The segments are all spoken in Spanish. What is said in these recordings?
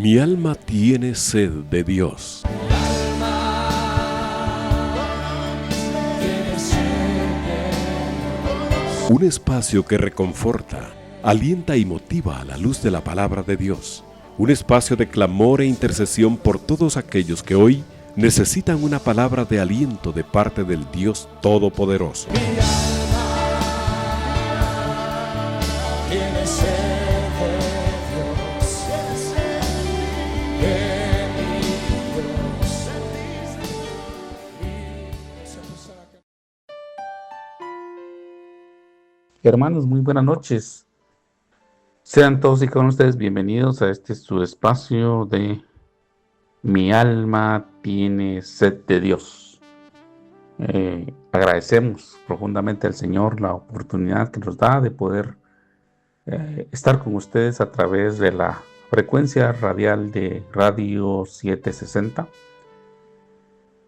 Mi alma tiene sed de Dios. Un espacio que reconforta, alienta y motiva a la luz de la palabra de Dios. Un espacio de clamor e intercesión por todos aquellos que hoy necesitan una palabra de aliento de parte del Dios Todopoderoso. Hermanos, muy buenas noches. Sean todos y cada uno de ustedes bienvenidos a este su espacio de Mi alma tiene sed de Dios. Agradecemos profundamente al Señor la oportunidad que nos da de poder estar con ustedes a través de la frecuencia radial de Radio 760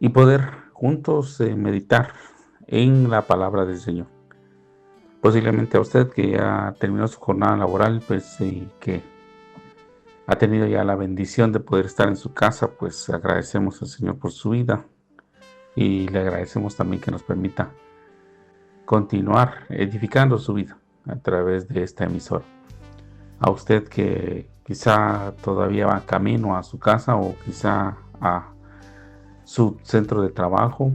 y poder juntos meditar en la palabra del Señor. Posiblemente a usted que ya terminó su jornada laboral, pues y que ha tenido ya la bendición de poder estar en su casa, pues agradecemos al Señor por su vida y le agradecemos también que nos permita continuar edificando su vida a través de esta emisora. A usted que quizá todavía va camino a su casa o quizá a su centro de trabajo,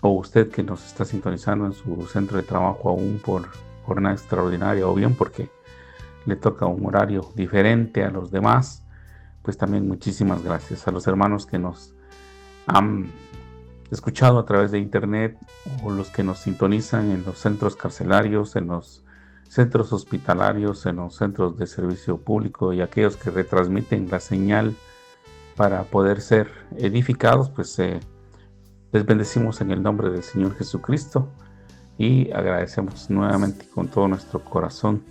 o usted que nos está sintonizando en su centro de trabajo aún por jornada extraordinaria o bien porque le toca un horario diferente a los demás, pues también muchísimas gracias a los hermanos que nos han escuchado a través de internet o los que nos sintonizan en los centros carcelarios, en los centros hospitalarios, en los centros de servicio público y aquellos que retransmiten la señal para poder ser edificados, pues les bendecimos en el nombre del Señor Jesucristo y agradecemos nuevamente con todo nuestro corazón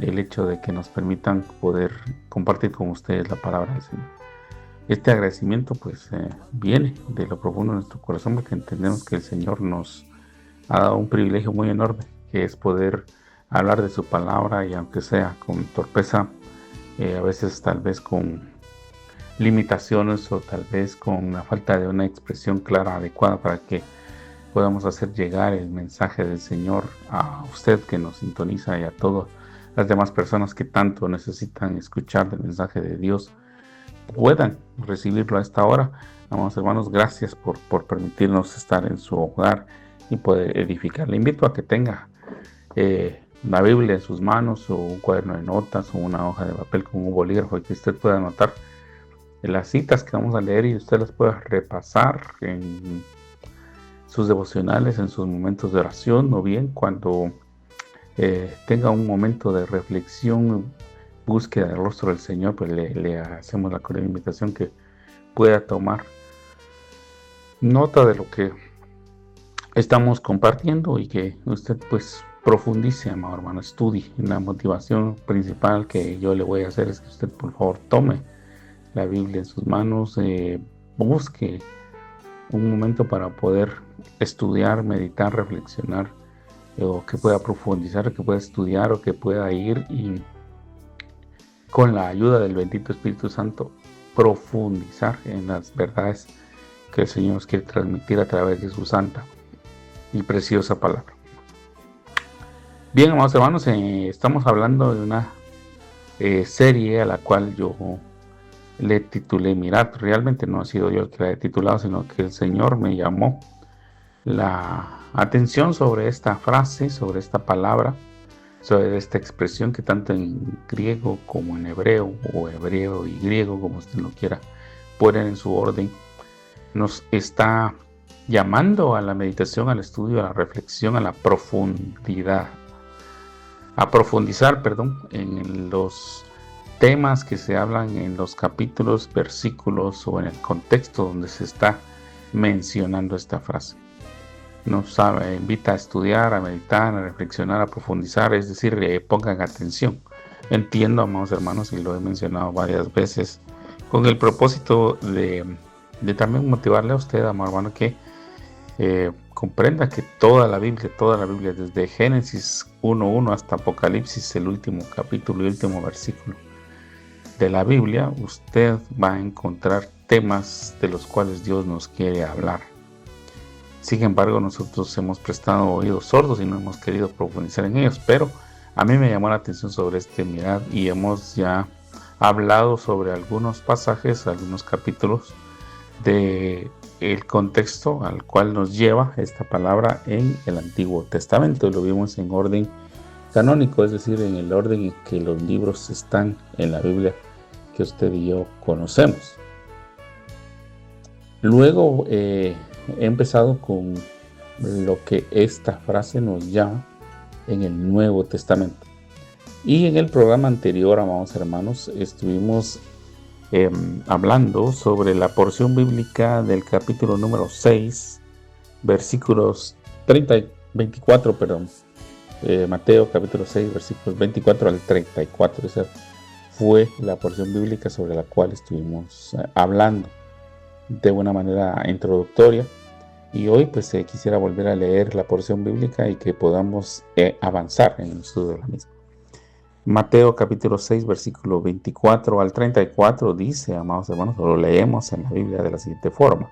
el hecho de que nos permitan poder compartir con ustedes la palabra del Señor. Este agradecimiento pues viene de lo profundo de nuestro corazón porque entendemos que el Señor nos ha dado un privilegio muy enorme, que es poder hablar de su palabra y aunque sea con torpeza, a veces tal vez con limitaciones o tal vez con la falta de una expresión clara, adecuada para que podamos hacer llegar el mensaje del Señor a usted que nos sintoniza y a todas las demás personas que tanto necesitan escuchar el mensaje de Dios puedan recibirlo a esta hora. Amados hermanos, gracias por permitirnos estar en su hogar y poder edificar. Le invito a que tenga la Biblia en sus manos o un cuaderno de notas o una hoja de papel con un bolígrafo y que usted pueda anotar las citas que vamos a leer y usted las pueda repasar en sus devocionales, en sus momentos de oración o bien cuando tenga un momento de reflexión, búsqueda del rostro del Señor, pues le hacemos la cordial invitación que pueda tomar nota de lo que estamos compartiendo y que usted pues profundice, amado hermano, estudie. La motivación principal que yo le voy a hacer es que usted por favor tome la Biblia en sus manos, busque un momento para poder estudiar, meditar, reflexionar, o que pueda profundizar, que pueda estudiar o que pueda ir y con la ayuda del bendito Espíritu Santo profundizar en las verdades que el Señor nos quiere transmitir a través de su santa y preciosa palabra. Bien, amados hermanos, estamos hablando de una serie a la cual yo le titulé Mirad. Realmente no ha sido yo el que la he titulado, sino que el Señor me llamó la atención sobre esta frase, sobre esta palabra, sobre esta expresión que tanto en griego como en hebreo, o hebreo y griego, como usted lo quiera poner en su orden, nos está llamando a la meditación, al estudio, a la reflexión, a la profundidad, a profundizar, en los temas que se hablan en los capítulos, versículos o en el contexto donde se está mencionando esta frase. Nos invita a estudiar, a meditar, a reflexionar, a profundizar, es decir, pongan atención. Entiendo, amados hermanos, y lo he mencionado varias veces, con el propósito de también motivarle a usted, amado hermano, que comprenda que toda la Biblia, desde Génesis 1:1 hasta Apocalipsis, el último capítulo y último versículo, de la Biblia, usted va a encontrar temas de los cuales Dios nos quiere hablar. Sin embargo, nosotros hemos prestado oídos sordos y no hemos querido profundizar en ellos, pero a mí me llamó la atención sobre este mirad y hemos ya hablado sobre algunos pasajes, algunos capítulos de el contexto al cual nos lleva esta palabra en el Antiguo Testamento, y lo vimos en orden canónico, es decir, en el orden en que los libros están en la Biblia que usted y yo conocemos. Luego he empezado con lo que esta frase nos llama en el Nuevo Testamento. Y en el programa anterior, amados hermanos, estuvimos hablando sobre la porción bíblica del capítulo número 6, versículos 24, Mateo capítulo 6, versículos 24 al 34. Esa fue la porción bíblica sobre la cual estuvimos hablando de una manera introductoria, y hoy pues quisiera volver a leer la porción bíblica y que podamos avanzar en el estudio de la misma. Mateo capítulo 6, versículo 24 al 34 dice, amados hermanos, lo leemos en la Biblia de la siguiente forma: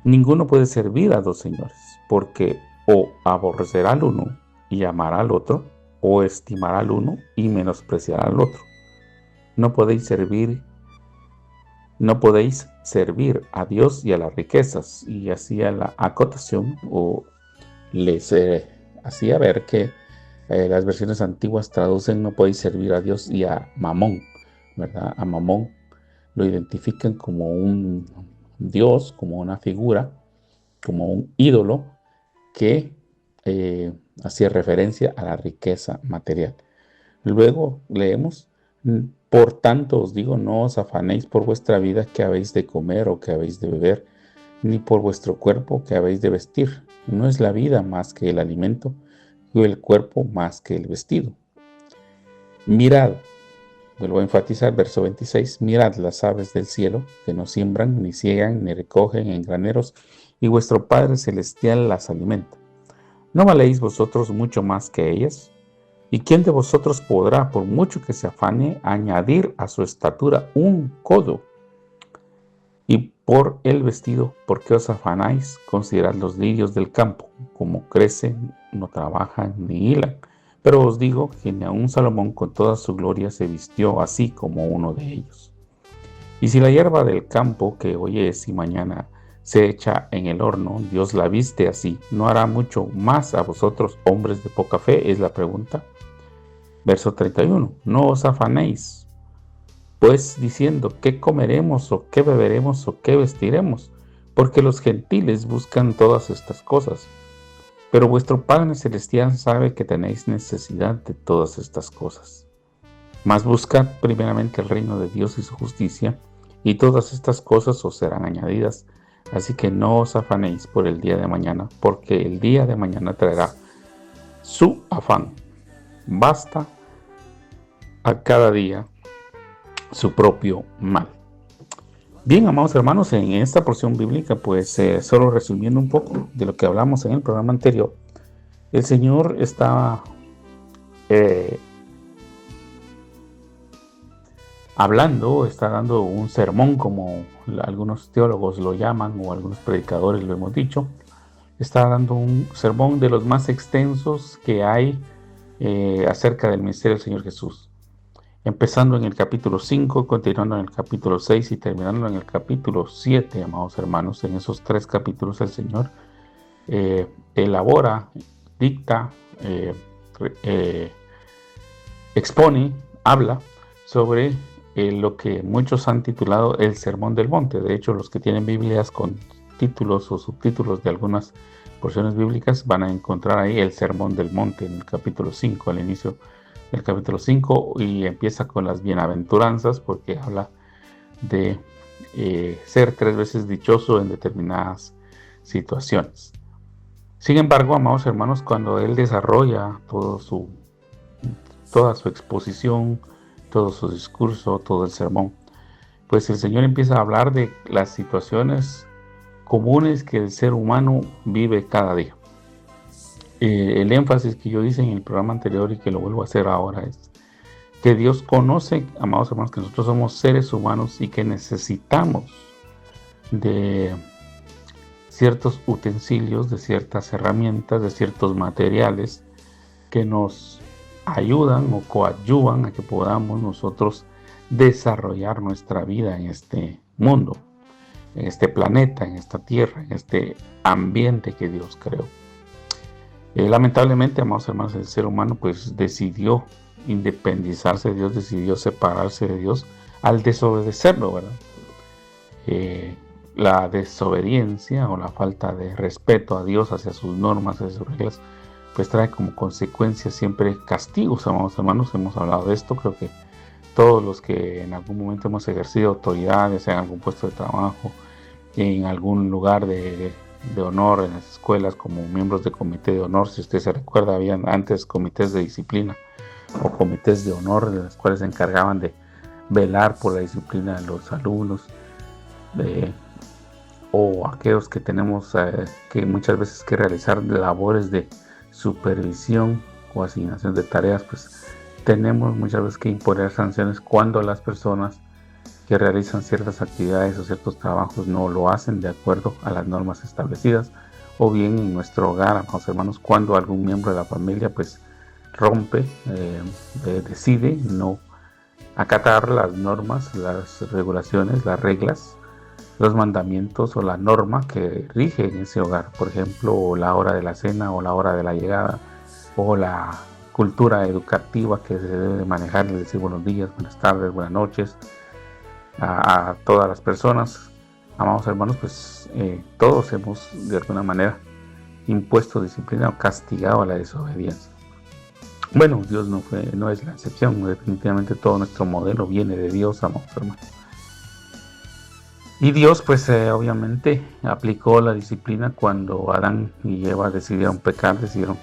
ninguno puede servir a dos señores, porque o aborrecerá al uno y amará al otro, o estimará al uno y menospreciará al otro. No podéis servir a Dios y a las riquezas. Y hacía la acotación, o les hacía ver que las versiones antiguas traducen no podéis servir a Dios y a Mamón, ¿verdad? A Mamón lo identifican como un Dios, como una figura, como un ídolo que hacía referencia a la riqueza material. Luego leemos: por tanto os digo, no os afanéis por vuestra vida, que habéis de comer o que habéis de beber, ni por vuestro cuerpo, que habéis de vestir. No es la vida más que el alimento, y el cuerpo más que el vestido. Mirad, vuelvo a enfatizar, verso 26, mirad las aves del cielo, que no siembran, ni ciegan, ni recogen en graneros, y vuestro Padre Celestial las alimenta. ¿No valéis vosotros mucho más que ellas? ¿Y quién de vosotros podrá, por mucho que se afane, añadir a su estatura un codo? Y por el vestido, ¿por qué os afanáis? Considerad los lirios del campo, como crecen, no trabajan ni hilan. Pero os digo que ni aun Salomón con toda su gloria se vistió así como uno de ellos. Y si la hierba del campo, que hoy es y mañana se echa en el horno, Dios la viste así, ¿no hará mucho más a vosotros, hombres de poca fe? Es la pregunta. Verso 31. No os afanéis, pues, diciendo qué comeremos o qué beberemos o qué vestiremos, porque los gentiles buscan todas estas cosas. Pero vuestro Padre Celestial sabe que tenéis necesidad de todas estas cosas. Mas buscad primeramente el reino de Dios y su justicia, y todas estas cosas os serán añadidas. Así que no os afanéis por el día de mañana, porque el día de mañana traerá su afán. Basta a cada día su propio mal. Bien, amados hermanos, en esta porción bíblica, pues solo resumiendo un poco de lo que hablamos en el programa anterior, el Señor está hablando, está dando un sermón, como algunos teólogos lo llaman, o algunos predicadores lo hemos dicho. Está dando un sermón de los más extensos que hay acerca del ministerio del Señor Jesús. Empezando en el capítulo 5, continuando en el capítulo 6 y terminando en el capítulo 7, amados hermanos. En esos 3 capítulos el Señor elabora, dicta, expone, habla sobre lo que muchos han titulado el Sermón del Monte. De hecho, los que tienen Biblias con títulos o subtítulos de algunas porciones bíblicas van a encontrar ahí el Sermón del Monte en el capítulo 5, al inicio del capítulo 5, y empieza con las bienaventuranzas, porque habla de ser 3 veces dichoso en determinadas situaciones. Sin embargo, amados hermanos, cuando él desarrolla toda su exposición, todo su discurso, todo el sermón, pues el Señor empieza a hablar de las situaciones comunes que el ser humano vive cada día. El énfasis que yo hice en el programa anterior y que lo vuelvo a hacer ahora es que Dios conoce, amados hermanos, que nosotros somos seres humanos y que necesitamos de ciertos utensilios, de ciertas herramientas, de ciertos materiales que nos ayudan o coadyuvan a que podamos nosotros desarrollar nuestra vida en este mundo, en este planeta, en esta tierra, en este ambiente que Dios creó. Lamentablemente, amados hermanos, el ser humano pues decidió independizarse de Dios, decidió separarse de Dios al desobedecerlo, ¿verdad? La desobediencia o la falta de respeto a Dios, hacia sus normas, hacia sus reglas, pues trae como consecuencia siempre castigos, amados hermanos. Hemos hablado de esto, creo que todos los que en algún momento hemos ejercido autoridades en algún puesto de trabajo, en algún lugar de honor en las escuelas, como miembros de comité de honor, si usted se recuerda, habían antes comités de disciplina o comités de honor, de los cuales se encargaban de velar por la disciplina de los alumnos, o aquellos que tenemos que muchas veces que realizar labores de supervisión o asignación de tareas, pues tenemos muchas veces que imponer sanciones cuando las personas que realizan ciertas actividades o ciertos trabajos no lo hacen de acuerdo a las normas establecidas, o bien en nuestro hogar, amados hermanos, cuando algún miembro de la familia pues rompe, decide no acatar las normas, las regulaciones, las reglas, los mandamientos o la norma que rige en ese hogar. Por ejemplo, la hora de la cena o la hora de la llegada, o la cultura educativa que se debe manejar, les decir buenos días, buenas tardes, buenas noches a todas las personas. Amados hermanos, pues todos hemos de alguna manera impuesto disciplina o castigado a la desobediencia. Bueno, Dios no es la excepción. Definitivamente todo nuestro modelo viene de Dios, amados hermanos. Y Dios pues obviamente aplicó la disciplina cuando Adán y Eva decidieron pecar, decidieron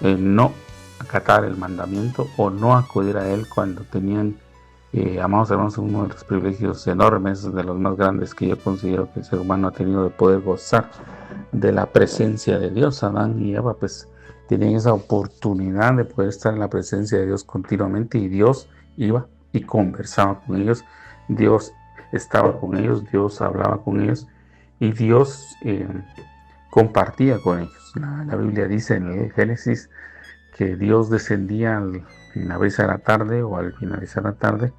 no acatar el mandamiento o no acudir a él cuando tenían, amados hermanos, uno de los privilegios enormes, de los más grandes que yo considero que el ser humano ha tenido, de poder gozar de la presencia de Dios. Adán y Eva pues tenían esa oportunidad de poder estar en la presencia de Dios continuamente, y Dios iba y conversaba con ellos, Dios estaba con ellos, Dios hablaba con ellos, y Dios compartía con ellos. La Biblia dice en el Génesis que Dios descendía al finalizar la tarde o al finalizar la tarde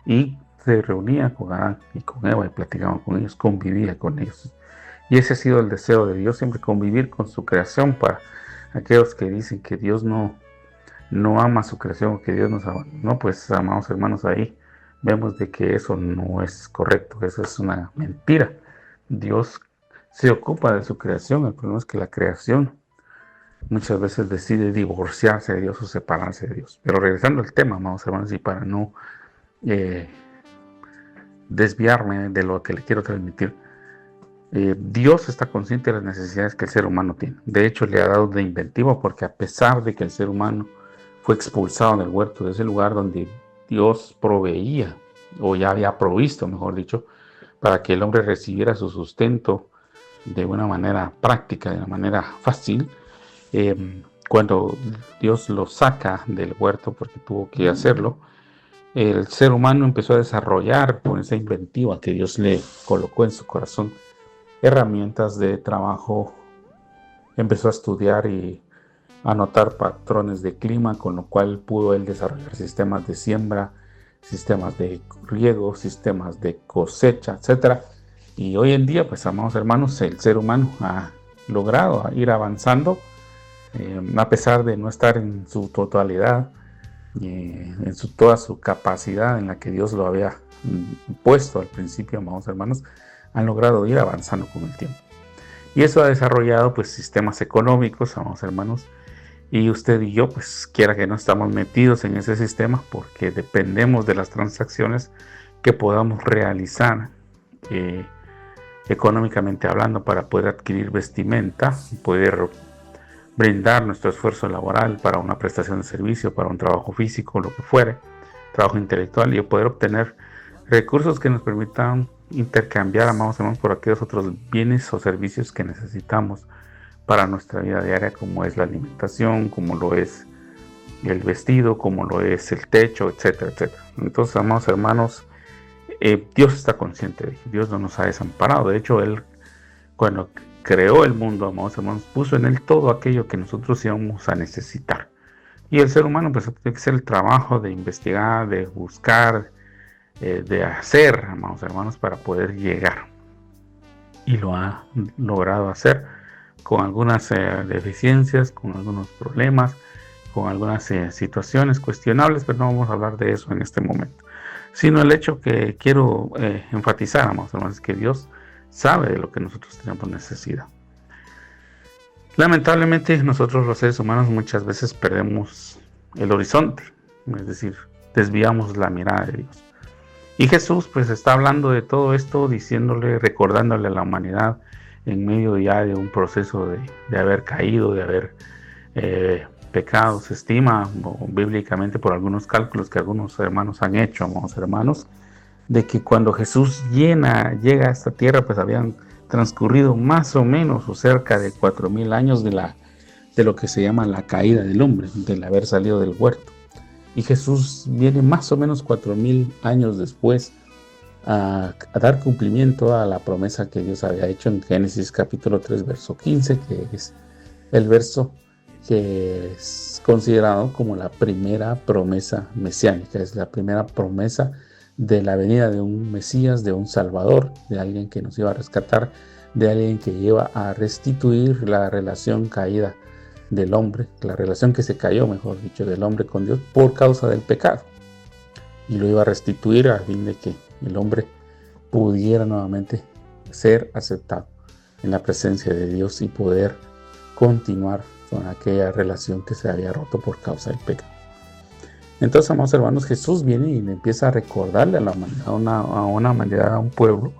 y se reunía con Adán y con Eva y platicaba con ellos, convivía con ellos. Y ese ha sido el deseo de Dios, siempre convivir con su creación. Para aquellos que dicen que Dios no ama su creación, que Dios nos abandonó, pues amados hermanos, ahí vemos de que eso no es correcto, eso es una mentira. Dios se ocupa de su creación. El problema es que la creación muchas veces decide divorciarse de Dios o separarse de Dios. Pero regresando al tema, amados hermanos, y para no desviarme de lo que le quiero transmitir, Dios está consciente de las necesidades que el ser humano tiene. De hecho, le ha dado de inventivo, porque a pesar de que el ser humano fue expulsado del huerto, de ese lugar donde Dios proveía, o ya había provisto, mejor dicho, para que el hombre recibiera su sustento de una manera práctica, de una manera fácil, cuando Dios lo saca del huerto, porque tuvo que hacerlo, el ser humano empezó a desarrollar, con esa inventiva que Dios le colocó en su corazón, herramientas de trabajo. Empezó a estudiar y a notar patrones de clima, con lo cual pudo él desarrollar sistemas de siembra, sistemas de riego, sistemas de cosecha, etc. Y hoy en día, pues amados hermanos, el ser humano ha logrado ir avanzando, a pesar de no estar en su totalidad, en toda su capacidad en la que Dios lo había puesto al principio, amados hermanos, han logrado ir avanzando con el tiempo. Y eso ha desarrollado pues sistemas económicos, amados hermanos, y usted y yo, pues quiera que no, estamos metidos en ese sistema, porque dependemos de las transacciones que podamos realizar económicamente hablando, para poder adquirir vestimenta, poder brindar nuestro esfuerzo laboral para una prestación de servicio, para un trabajo físico, lo que fuere, trabajo intelectual, y poder obtener recursos que nos permitan intercambiar, amados hermanos, por aquellos otros bienes o servicios que necesitamos para nuestra vida diaria, como es la alimentación, como lo es el vestido, como lo es el techo, etcétera, etcétera. Entonces, amados hermanos, Dios está consciente de que Dios no nos ha desamparado. De hecho, Él, cuando creó el mundo, amados hermanos, puso en Él todo aquello que nosotros íbamos a necesitar. Y el ser humano pues tiene que hacer el trabajo de investigar, de buscar, de hacer, amados hermanos, para poder llegar. Y lo ha logrado hacer con algunas deficiencias, con algunos problemas, con algunas situaciones cuestionables, pero no vamos a hablar de eso en este momento. Sino el hecho que quiero enfatizar, amados hermanos, es que Dios sabe de lo que nosotros tenemos necesidad. Lamentablemente nosotros los seres humanos muchas veces perdemos el horizonte, es decir, desviamos la mirada de Dios. Y Jesús pues está hablando de todo esto, diciéndole, recordándole a la humanidad en medio ya de un proceso de haber caído, de haber pecado. Se estima bíblicamente por algunos cálculos que algunos hermanos han hecho, amados hermanos, de que cuando Jesús llega a esta tierra pues habían transcurrido más o menos o cerca de 4,000 años de lo que se llama la caída del hombre, del haber salido del huerto. Y Jesús viene más o menos 4,000 años después a dar cumplimiento a la promesa que Dios había hecho en Génesis capítulo 3, verso 15, que es el verso que es considerado como la primera promesa mesiánica, es la primera promesa de la venida de un Mesías, de un Salvador, de alguien que nos iba a rescatar, de alguien que iba a restituir la relación caída del hombre, la relación que se cayó, mejor dicho, del hombre con Dios por causa del pecado. Y lo iba a restituir a fin de que el hombre pudiera nuevamente ser aceptado en la presencia de Dios y poder continuar con aquella relación que se había roto por causa del pecado. Entonces, amados hermanos, Jesús viene y le empieza a recordarle a la humanidad, a un pueblo,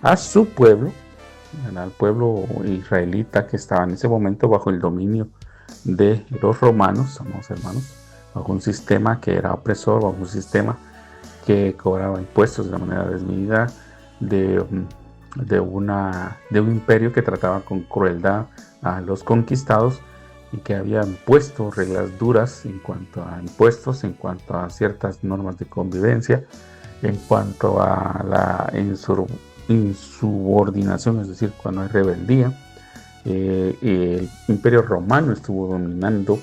a su pueblo, al pueblo israelita que estaba en ese momento bajo el dominio de los romanos, amados hermanos, bajo un sistema que era opresor, bajo un sistema que cobraba impuestos de manera desmedida, de un imperio que trataba con crueldad a los conquistados y que había impuesto reglas duras en cuanto a impuestos, en cuanto a ciertas normas de convivencia, en cuanto a la insubordinación, es decir, cuando hay rebeldía. El imperio romano estuvo dominando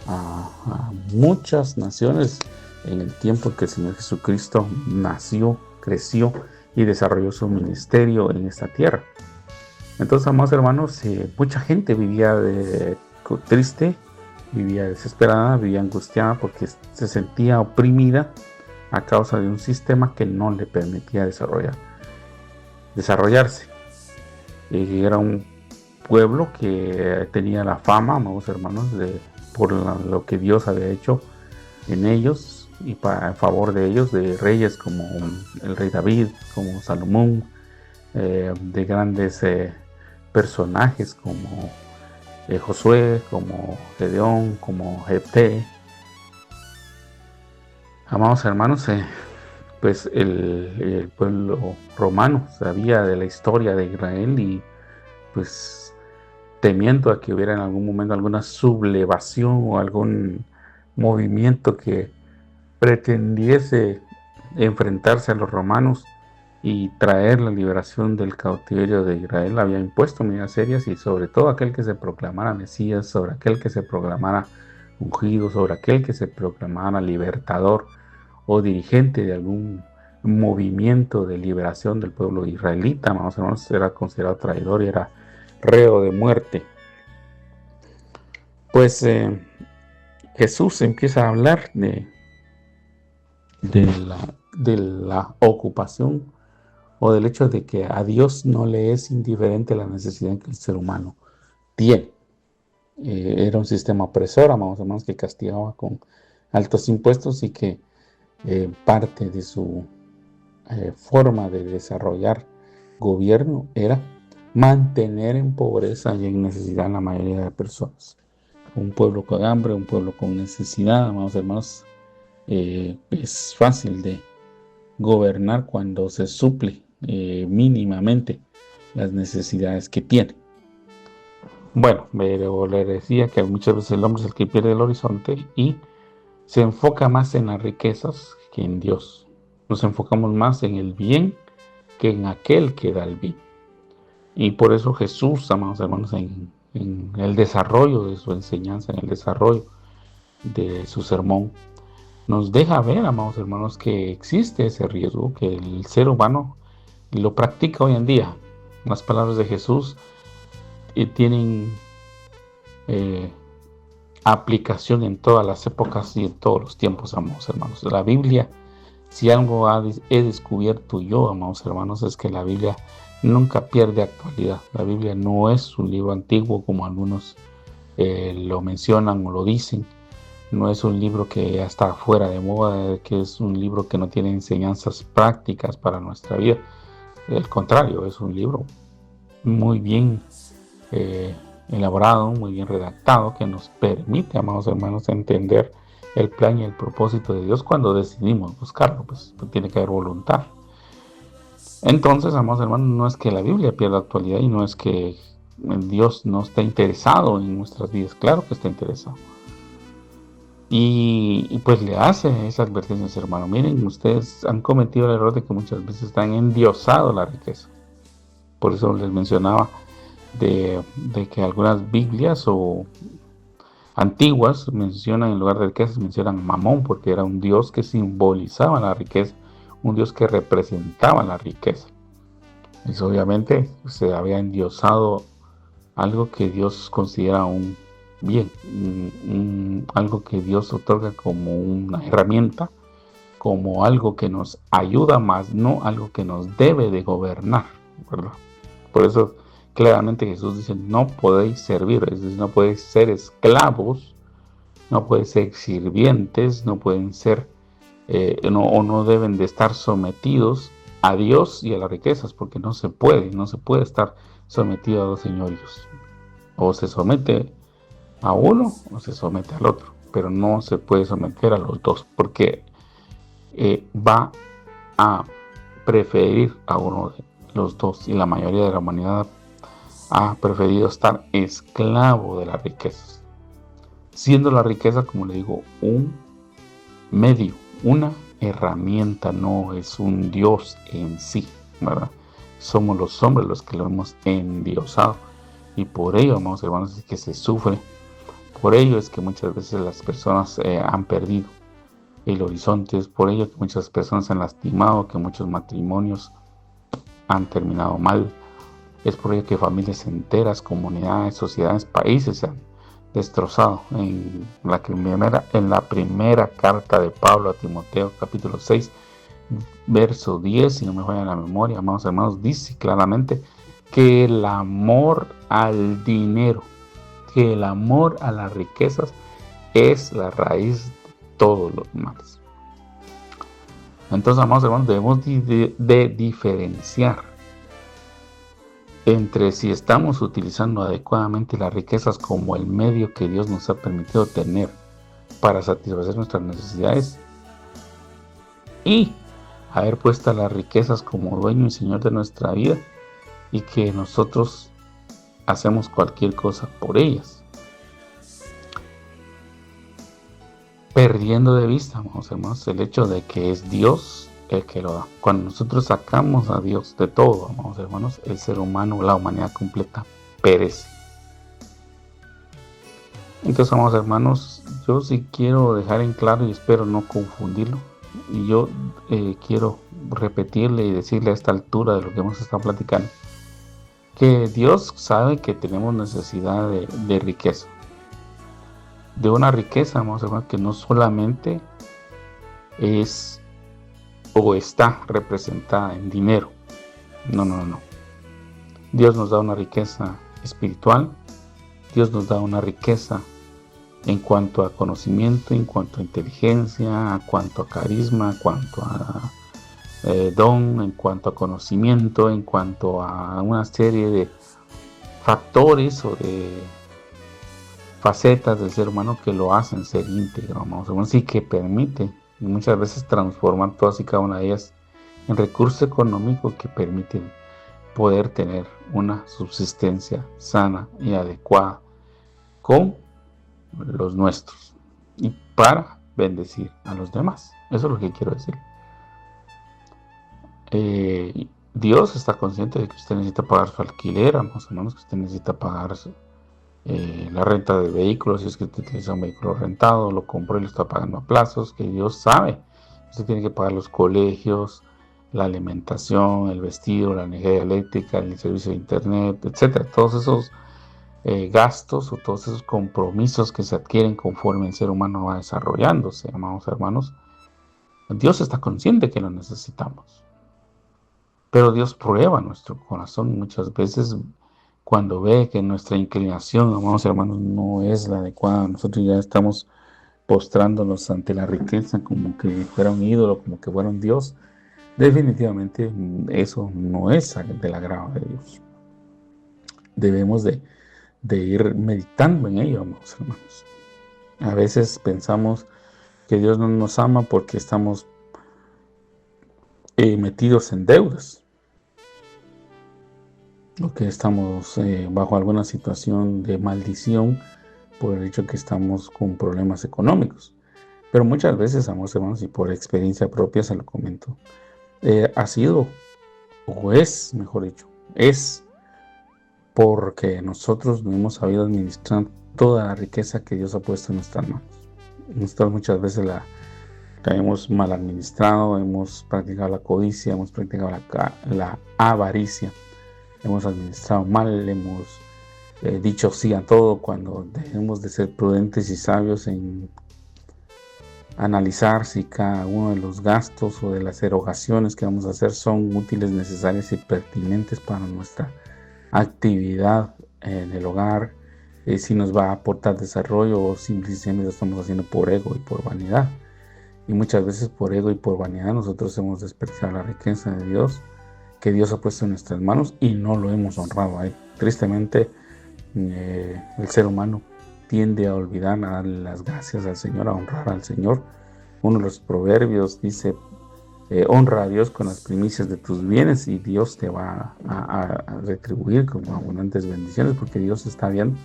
a muchas naciones en el tiempo que el Señor Jesucristo nació, creció y desarrolló su ministerio en esta tierra. Entonces, amados hermanos, mucha gente vivía triste, vivía desesperada, vivía angustiada porque se sentía oprimida a causa de un sistema que no le permitía desarrollarse. Era un pueblo que tenía la fama, amados hermanos, por lo que Dios había hecho en ellos y en favor de ellos, de reyes como el rey David, como Salomón, de grandes personajes como Josué, como Gedeón, como Jefté. Amados hermanos, pues el pueblo romano sabía de la historia de Israel y pues temiendo a que hubiera en algún momento alguna sublevación o algún movimiento que pretendiese enfrentarse a los romanos y traer la liberación del cautiverio de Israel, había impuesto medidas serias y sobre todo aquel que se proclamara Mesías, sobre aquel que se proclamara ungido, sobre aquel que se proclamara libertador o dirigente de algún movimiento de liberación del pueblo israelita, amados hermanos, era considerado traidor y era reo de muerte. Pues Jesús empieza a hablar de la ocupación o del hecho de que a Dios no le es indiferente la necesidad que el ser humano tiene. Era un sistema opresor, amados hermanos, que castigaba con altos impuestos y que parte de su forma de desarrollar gobierno era mantener en pobreza y en necesidad a la mayoría de personas. Un pueblo con hambre, un pueblo con necesidad, amados hermanos, es fácil de gobernar cuando se suple mínimamente las necesidades que tiene. Bueno, pero le decía que muchas veces el hombre es el que pierde el horizonte y se enfoca más en las riquezas que en Dios. Nos enfocamos más en el bien que en aquel que da el bien. Y por eso Jesús, amados hermanos, en el desarrollo de su enseñanza, en el desarrollo de su sermón, nos deja ver, amados hermanos, que existe ese riesgo, que el ser humano lo practica hoy en día. Las palabras de Jesús tienen aplicación en todas las épocas y en todos los tiempos, amados hermanos. La Biblia, si algo he descubierto yo, amados hermanos, es que la Biblia nunca pierde actualidad. La Biblia no es un libro antiguo como algunos lo mencionan o lo dicen. No es un libro que ya está fuera de moda, que es un libro que no tiene enseñanzas prácticas para nuestra vida. Al contrario, es un libro muy bien elaborado, muy bien redactado, que nos permite, amados hermanos, entender el plan y el propósito de Dios cuando decidimos buscarlo. Pues tiene que haber voluntad. Entonces, amados hermanos, no es que la Biblia pierda actualidad y no es que Dios no está interesado en nuestras vidas. Claro que está interesado. Y pues le hace esa advertencia, hermano. Miren, ustedes han cometido el error de que muchas veces están endiosado la riqueza. Por eso les mencionaba de que algunas Biblias o antiguas mencionan, en lugar de riquezas, mencionan Mamón, porque era un dios que simbolizaba la riqueza, un dios que representaba la riqueza. Eso obviamente se había endiosado algo que Dios considera un bien, algo que Dios otorga como una herramienta, como algo que nos ayuda más, no algo que nos debe de gobernar, ¿verdad? Por eso claramente Jesús dice, no podéis servir, es decir, no podéis ser esclavos, no podéis ser sirvientes, no pueden ser, no deben de estar sometidos a Dios y a las riquezas, porque no se puede estar sometido a dos señoríos. O se somete a uno o se somete al otro, pero no se puede someter a los dos, porque va a preferir a uno de los dos, y la mayoría de la humanidad ha preferido estar esclavo de las riquezas, siendo la riqueza, como le digo, un medio, una herramienta, no es un Dios en sí, ¿verdad? Somos los hombres los que lo hemos endiosado, y por ello, amados hermanos, es que se sufre. Por ello es que muchas veces las personas han perdido el horizonte. Es por ello que muchas personas se han lastimado, que muchos matrimonios han terminado mal. Es por ello que familias enteras, comunidades, sociedades, países se han destrozado. En la primera carta de Pablo a Timoteo, capítulo 6, verso 10, si no me falla la memoria, amados hermanos, dice claramente que el amor al dinero, que el amor a las riquezas es la raíz de todos los males. Entonces, amados hermanos, debemos de diferenciar entre si estamos utilizando adecuadamente las riquezas como el medio que Dios nos ha permitido tener para satisfacer nuestras necesidades, y haber puesto las riquezas como dueño y señor de nuestra vida, y que nosotros hacemos cualquier cosa por ellas, perdiendo de vista, amados hermanos, el hecho de que es Dios el que lo da. Cuando nosotros sacamos a Dios de todo, amados hermanos, el ser humano, la humanidad completa, perece. Entonces, amados hermanos, yo sí quiero dejar en claro, y espero no confundirlo, y yo quiero repetirle y decirle a esta altura de lo que hemos estado platicando, que Dios sabe que tenemos necesidad de riqueza, de una riqueza, vamos a ver, que no solamente es o está representada en dinero. No. Dios nos da una riqueza espiritual, Dios nos da una riqueza en cuanto a conocimiento, en cuanto a inteligencia, en cuanto a carisma, en cuanto a don, en cuanto a conocimiento, en cuanto a una serie de factores o de facetas del ser humano que lo hacen ser íntegro, vamos a decir, que permite muchas veces transformar todas y cada una de ellas en recursos económicos que permiten poder tener una subsistencia sana y adecuada con los nuestros, y para bendecir a los demás. Eso es lo que quiero decir. Dios está consciente de que usted necesita pagar su alquiler, amados hermanos, que usted necesita pagar la renta de vehículos, si es que usted utiliza un vehículo rentado, lo compró y lo está pagando a plazos, que Dios sabe. Usted tiene que pagar los colegios, la alimentación, el vestido, la energía eléctrica, el servicio de internet, etcétera. Todos esos gastos o todos esos compromisos que se adquieren conforme el ser humano va desarrollándose, amados hermanos. Dios está consciente que lo necesitamos. Pero Dios prueba nuestro corazón muchas veces cuando ve que nuestra inclinación, amados hermanos, no es la adecuada. Nosotros ya estamos postrándonos ante la riqueza como que fuera un ídolo, como que fuera un Dios. Definitivamente eso no es del agrado de Dios. Debemos de ir meditando en ello, amados hermanos. A veces pensamos que Dios no nos ama porque estamos metidos en deudas, o que estamos bajo alguna situación de maldición por el hecho que estamos con problemas económicos. Pero muchas veces, amados hermanos, y por experiencia propia se lo comento, ha sido, o es, mejor dicho, es porque nosotros no hemos sabido administrar toda la riqueza que Dios ha puesto en nuestras manos. Nosotros muchas veces la hemos mal administrado, hemos practicado la codicia, hemos practicado la avaricia, hemos administrado mal, hemos dicho sí a todo cuando debemos de ser prudentes y sabios en analizar si cada uno de los gastos o de las erogaciones que vamos a hacer son útiles, necesarias y pertinentes para nuestra actividad en el hogar, si nos va a aportar desarrollo o simplemente lo estamos haciendo por ego y por vanidad. Y muchas veces por ego y por vanidad nosotros hemos despreciado la riqueza de Dios que Dios ha puesto en nuestras manos y no lo hemos honrado a Él. Tristemente, el ser humano tiende a olvidar, a darle las gracias al Señor, a honrar al Señor. Uno de los proverbios dice: honra a Dios con las primicias de tus bienes y Dios te va a retribuir con abundantes bendiciones, porque Dios está viendo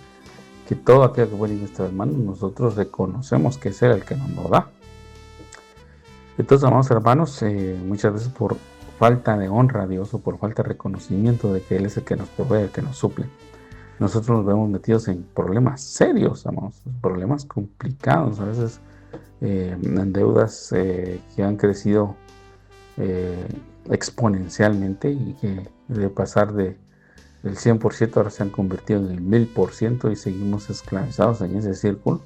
que todo aquello que pone en nuestras manos nosotros reconocemos que es Él el que nos lo da. Entonces, amados hermanos, muchas veces por falta de honra a Dios o por falta de reconocimiento de que Él es el que nos provee, el que nos suple, nosotros nos vemos metidos en problemas serios, amados, problemas complicados, a veces en deudas que han crecido exponencialmente y que de pasar del 100% ahora se han convertido en el 1000% y seguimos esclavizados en ese círculo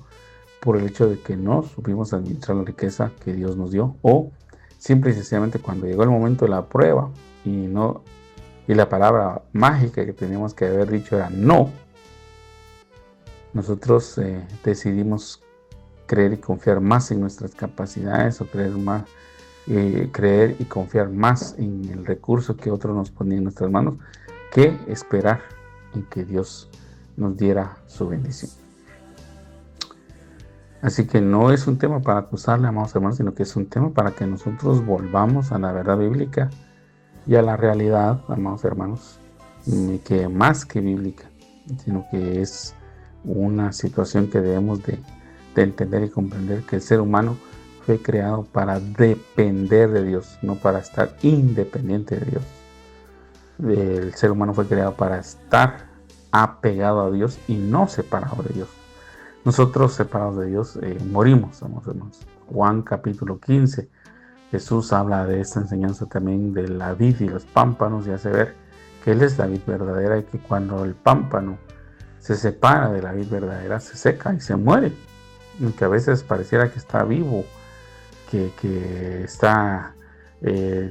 por el hecho de que no supimos administrar la riqueza que Dios nos dio, o simple y sencillamente cuando llegó el momento de la prueba y la palabra mágica que teníamos que haber dicho era no, nosotros decidimos creer y confiar más en nuestras capacidades, o creer y confiar más en el recurso que otro nos ponía en nuestras manos, que esperar en que Dios nos diera su bendición. Así que no es un tema para acusarle, amados hermanos, sino que es un tema para que nosotros volvamos a la verdad bíblica y a la realidad, amados hermanos, que más que bíblica, sino que es una situación que debemos de entender y comprender, que el ser humano fue creado para depender de Dios, no para estar independiente de Dios. El ser humano fue creado para estar apegado a Dios y no separado de Dios. Nosotros separados de Dios morimos, amados hermanos. Juan capítulo 15, Jesús habla de esta enseñanza también de la vid y los pámpanos, y hace ver que Él es la vid verdadera y que cuando el pámpano se separa de la vid verdadera se seca y se muere, y que a veces pareciera que está vivo, que está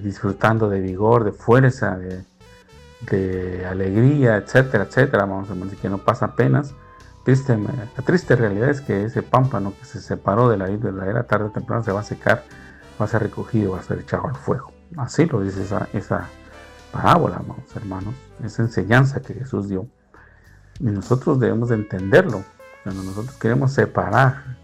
disfrutando de vigor, de fuerza, de alegría, etcétera, etcétera, vamos a decir, que no pasa apenas. La triste realidad es que ese pámpano que se separó de la vid verdadera, tarde o temprano se va a secar, va a ser recogido, va a ser echado al fuego. Así lo dice esa parábola, amados hermanos, esa enseñanza que Jesús dio. Y nosotros debemos de entenderlo. Cuando nosotros queremos separar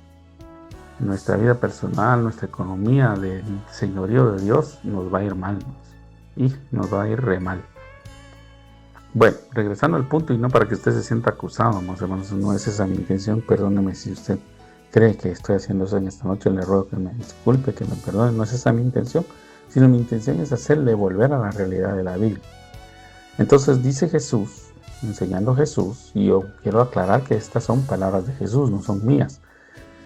nuestra vida personal, nuestra economía del señorío de Dios, nos va a ir mal, y nos va a ir re mal. Bueno, regresando al punto, y no para que usted se sienta acusado, amados hermanos, no es esa mi intención, perdóneme si usted cree que estoy haciendo eso en esta noche, le ruego que me disculpe, que me perdone. No es esa mi intención, sino mi intención es hacerle volver a la realidad de la Biblia. Entonces dice Jesús, enseñando Jesús, y yo quiero aclarar que estas son palabras de Jesús, no son mías.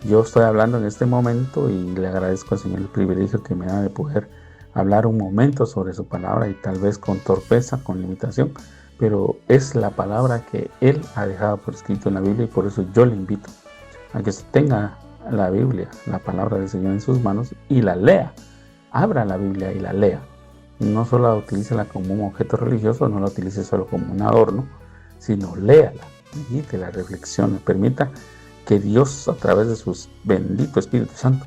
Yo estoy hablando en este momento y le agradezco al Señor el privilegio que me da de poder hablar un momento sobre su palabra, y tal vez con torpeza, con limitación, pero es la palabra que Él ha dejado por escrito en la Biblia, y por eso yo le invito a que tenga la Biblia, la palabra del Señor en sus manos, y la lea. Abra la Biblia y la lea. No solo utilícela como un objeto religioso, no la utilice solo como un adorno, sino léala, medítela, reflexione, permita que Dios, a través de su bendito Espíritu Santo,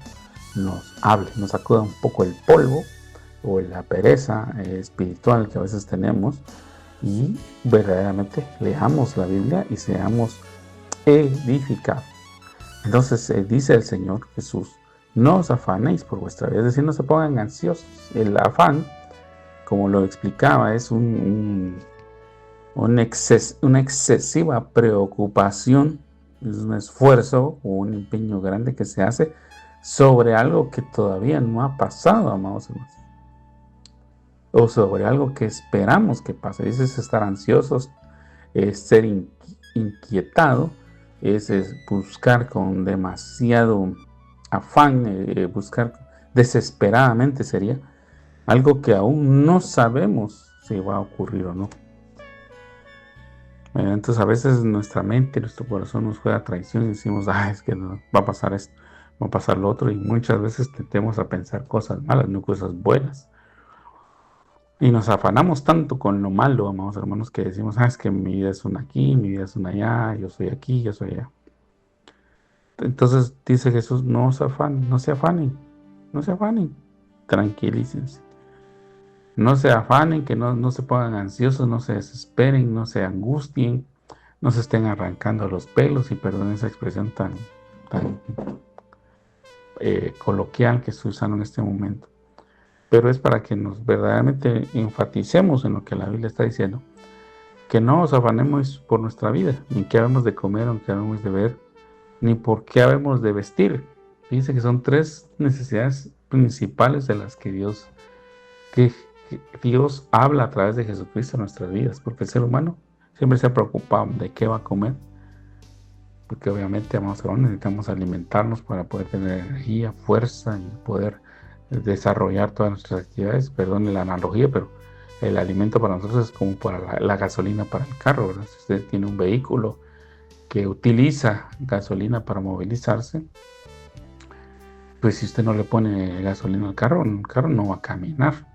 nos hable, nos sacuda un poco el polvo o la pereza espiritual que a veces tenemos, y verdaderamente leamos la Biblia y seamos edificados. Entonces dice el Señor Jesús: no os afanéis por vuestra vida, es decir, no se pongan ansiosos. El afán, como lo explicaba, es una excesiva preocupación, es un esfuerzo o un empeño grande que se hace sobre algo que todavía no ha pasado, amados hermanos, o sobre algo que esperamos que pase. Ese es estar ansiosos, es ser inquietado, es buscar con demasiado afán, buscar desesperadamente, sería algo que aún no sabemos si va a ocurrir o no. Entonces a veces nuestra mente, nuestro corazón nos juega traición y decimos: es que no, va a pasar esto, va a pasar lo otro, y muchas veces tendemos a pensar cosas malas, no cosas buenas. Y nos afanamos tanto con lo malo, amados hermanos, que decimos: es que mi vida es una aquí, mi vida es una allá, yo soy aquí, yo soy allá. Entonces dice Jesús: no se afanen, no se afanen, no se afanen, tranquilícense. No se afanen, que no se pongan ansiosos, no se desesperen, no se angustien, no se estén arrancando los pelos, y perdonen esa expresión tan coloquial que estoy usando en este momento. Pero es para que nos verdaderamente enfaticemos en lo que la Biblia está diciendo, que no os afanemos por nuestra vida, ni qué habemos de comer, ni qué habemos de beber, ni por qué habemos de vestir. Dice que son 3 necesidades principales de las que Dios habla a través de Jesucristo en nuestras vidas, porque el ser humano siempre se ha preocupado de qué va a comer, porque obviamente, amados hermanos, necesitamos alimentarnos para poder tener energía, fuerza y poder desarrollar todas nuestras actividades. Perdone la analogía, pero el alimento para nosotros es como para la gasolina para el carro, ¿verdad? Si usted tiene un vehículo que utiliza gasolina para movilizarse, pues si usted no le pone gasolina al carro, el carro no va a caminar.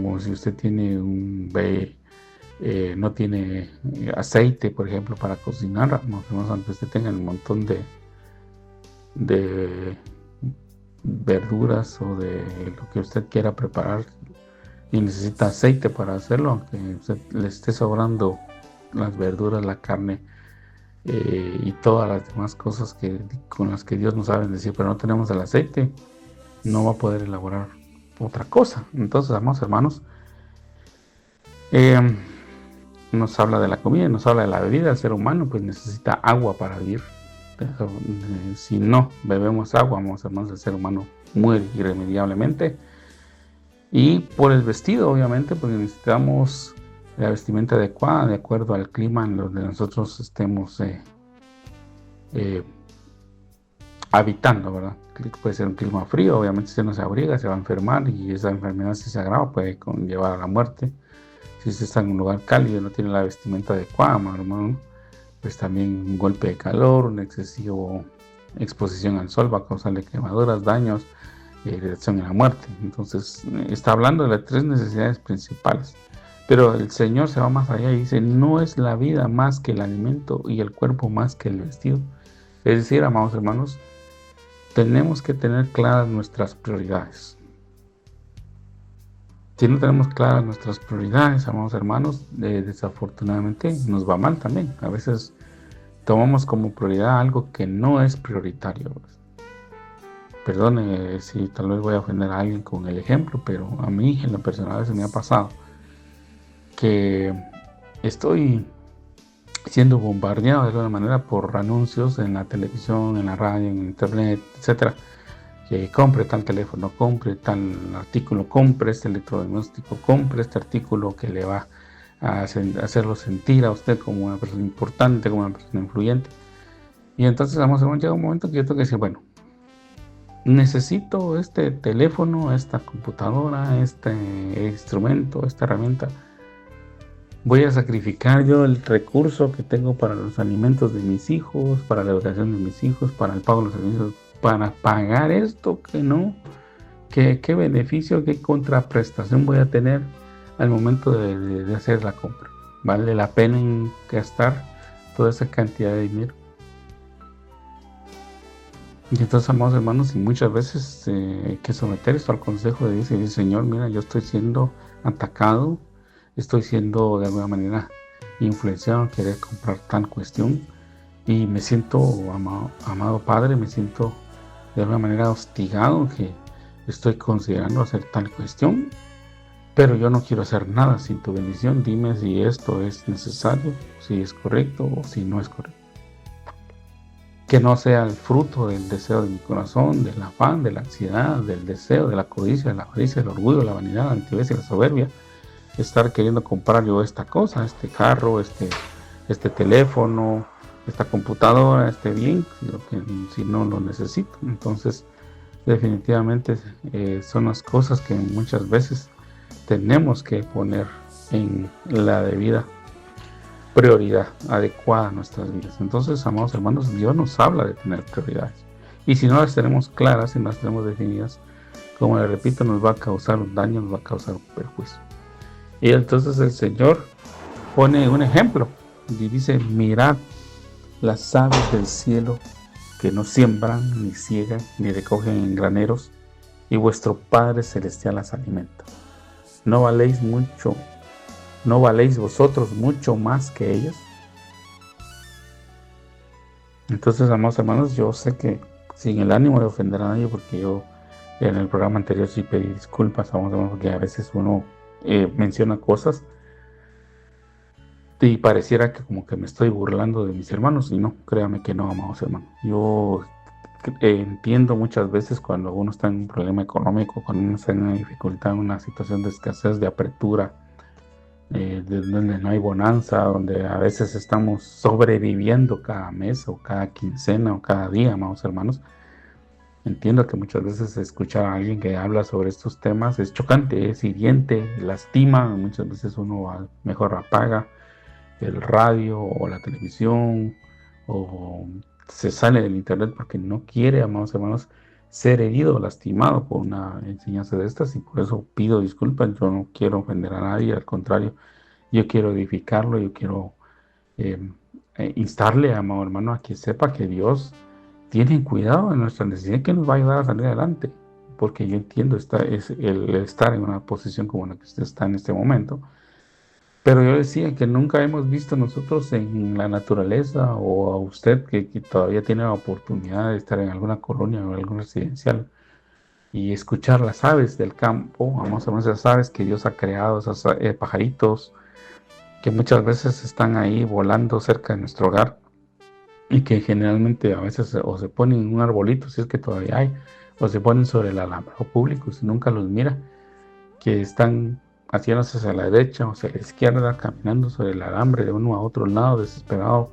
O si usted tiene no tiene aceite, por ejemplo, para cocinar, aunque usted tenga un montón de verduras o de lo que usted quiera preparar y necesita aceite para hacerlo, aunque usted le esté sobrando las verduras, la carne y todas las demás cosas con las que Dios nos sabe decir, pero no tenemos el aceite, no va a poder elaborar otra cosa. Entonces, amados hermanos, nos habla de la comida, nos habla de la bebida. El ser humano pues necesita agua para vivir. Si no bebemos agua, amados hermanos, el ser humano muere irremediablemente. Y por el vestido, obviamente, porque necesitamos la vestimenta adecuada de acuerdo al clima en donde nosotros estemos habitando, ¿verdad? Puede ser un clima frío, obviamente si usted no se abriga se va a enfermar, y esa enfermedad, si se agrava, puede conllevar a la muerte. Si usted está en un lugar cálido y no tiene la vestimenta adecuada, hermano, pues también un golpe de calor, una excesiva exposición al sol va a causarle quemaduras, daños y irritación en la muerte. Entonces está hablando de las 3 necesidades principales, pero el Señor se va más allá y dice: no es la vida más que el alimento y el cuerpo más que el vestido. Es decir, amados hermanos, tenemos que tener claras nuestras prioridades. Si no tenemos claras nuestras prioridades, amados hermanos, desafortunadamente nos va mal también. A veces tomamos como prioridad algo que no es prioritario. Perdone si tal vez voy a ofender a alguien con el ejemplo, pero a mí en lo personal a veces me ha pasado que estoy siendo bombardeado de alguna manera por anuncios en la televisión, en la radio, en internet, etcétera, que compre tal teléfono, compre tal artículo, compre este electrodoméstico, compre este artículo que le va a hacerlo sentir a usted como una persona importante, como una persona influyente. Y entonces llega un momento que yo tengo que decir, bueno, necesito este teléfono, esta computadora, este instrumento, esta herramienta. Voy a sacrificar yo el recurso que tengo para los alimentos de mis hijos, para la educación de mis hijos, para el pago de los servicios, para pagar esto que no. ¿Qué beneficio, qué contraprestación voy a tener al momento de hacer la compra? ¿Vale la pena gastar toda esa cantidad de dinero? Y entonces, amados hermanos, y muchas veces hay que someter esto al consejo de Dios y decir, Señor, mira, yo estoy siendo atacado, estoy siendo de alguna manera influenciado a querer comprar tal cuestión y me siento, amado Padre, me siento de alguna manera hostigado que estoy considerando hacer tal cuestión, pero yo no quiero hacer nada sin tu bendición. Dime si esto es necesario, si es correcto o si no es correcto. Que no sea el fruto del deseo de mi corazón, del afán, de la ansiedad, del deseo, de la codicia, de la avaricia, del orgullo, la vanidad, la altivez y la soberbia. Estar queriendo comprar yo esta cosa, este carro, este teléfono, esta computadora, este bien, si no lo necesito. Entonces, definitivamente son las cosas que muchas veces tenemos que poner en la debida prioridad adecuada a nuestras vidas. Entonces, amados hermanos, Dios nos habla de tener prioridades. Y si no las tenemos claras, si no las tenemos definidas, como le repito, nos va a causar un daño, nos va a causar un perjuicio. Y entonces el Señor pone un ejemplo y dice, mirad las aves del cielo que no siembran, ni ciegan, ni recogen en graneros, y vuestro Padre Celestial las alimenta. ¿No valéis vosotros mucho más que ellas? Entonces, amados hermanos, yo sé que sin el ánimo de ofender a nadie, porque yo en el programa anterior sí pedí disculpas, amados hermanos, porque a veces uno menciona cosas y pareciera que como que me estoy burlando de mis hermanos, y no, créame que no, amados hermanos. Yo entiendo muchas veces cuando uno está en un problema económico, cuando uno está en una dificultad, en una situación de escasez, de apertura, donde no hay bonanza, donde a veces estamos sobreviviendo cada mes o cada quincena o cada día, amados hermanos. Entiendo que muchas veces escuchar a alguien que habla sobre estos temas es chocante, es hiriente, lastima. Muchas veces uno mejor apaga el radio o la televisión o se sale del internet porque no quiere, amados hermanos, ser herido o lastimado por una enseñanza de estas, y por eso pido disculpas. Yo no quiero ofender a nadie, al contrario, yo quiero edificarlo, yo quiero instarle, amado hermano, a que sepa que Dios tiene cuidado de nuestra necesidad, que nos va a ayudar a salir adelante, porque yo entiendo el estar en una posición como la que usted está en este momento. Pero yo decía que nunca hemos visto nosotros en la naturaleza, o a usted que todavía tiene la oportunidad de estar en alguna colonia o algún residencial y escuchar las aves del campo, vamos a ver esas aves que Dios ha creado, esos pajaritos que muchas veces están ahí volando cerca de nuestro hogar y que generalmente a veces o se ponen en un arbolito, si es que todavía hay, o se ponen sobre el alambrado público si nunca los mira, que están haciéndose hacia la derecha o hacia la izquierda, caminando sobre el alambre de uno a otro lado, desesperado,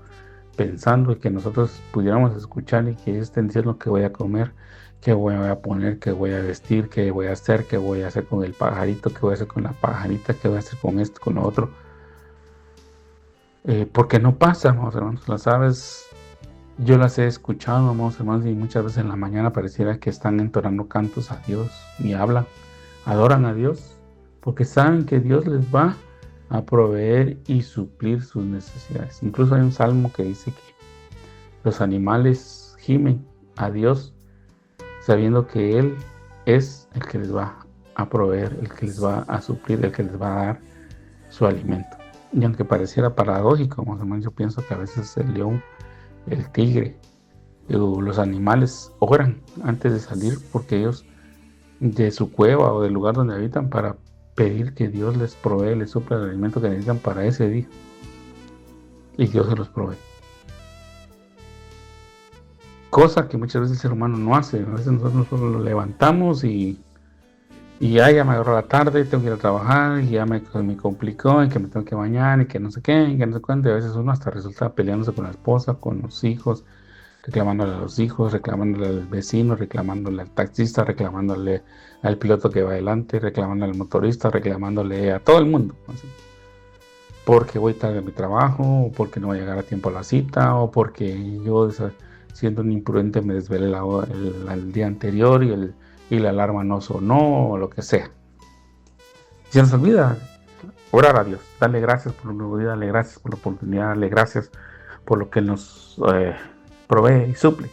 pensando, y que nosotros pudiéramos escuchar y que ellos estén diciendo qué voy a comer, qué voy a poner, qué voy a vestir, qué voy a hacer con el pajarito, qué voy a hacer con la pajarita, qué voy a hacer con esto, con lo otro. Porque no pasa, vamos hermanos, las aves yo las he escuchado, vamos hermanos, y muchas veces en la mañana pareciera que están entonando cantos a Dios y hablan, adoran a Dios, porque saben que Dios les va a proveer y suplir sus necesidades. Incluso hay un salmo que dice que los animales gimen a Dios sabiendo que Él es el que les va a proveer, el que les va a suplir, el que les va a dar su alimento. Y aunque pareciera paradójico, más o menos, yo pienso que a veces el león, el tigre, los animales oran antes de salir, porque ellos de su cueva o del lugar donde habitan, para pedir que Dios les provee, les supla el alimento que necesitan para ese día. y Dios se los provee. Cosa que muchas veces el ser humano no hace. A veces nosotros solo lo levantamos y ya me agarró la tarde, tengo que ir a trabajar, y ya me complicó, y que me tengo que bañar, y que no sé qué, y que no sé cuánto. Y a veces uno hasta resulta peleándose con la esposa, con los hijos, reclamándole a los hijos, reclamándole al vecino, reclamándole al taxista, reclamándole al piloto que va adelante, reclamándole al motorista, reclamándole a todo el mundo. Así. Porque voy tarde a mi trabajo, o porque no voy a llegar a tiempo a la cita, o porque yo, siendo un imprudente, me desvelé el día anterior y la alarma no sonó, o lo que sea. Y se nos olvida orar a Dios, darle gracias por la nueva vida, darle gracias por la oportunidad, darle gracias por lo que Él nos provee y suple.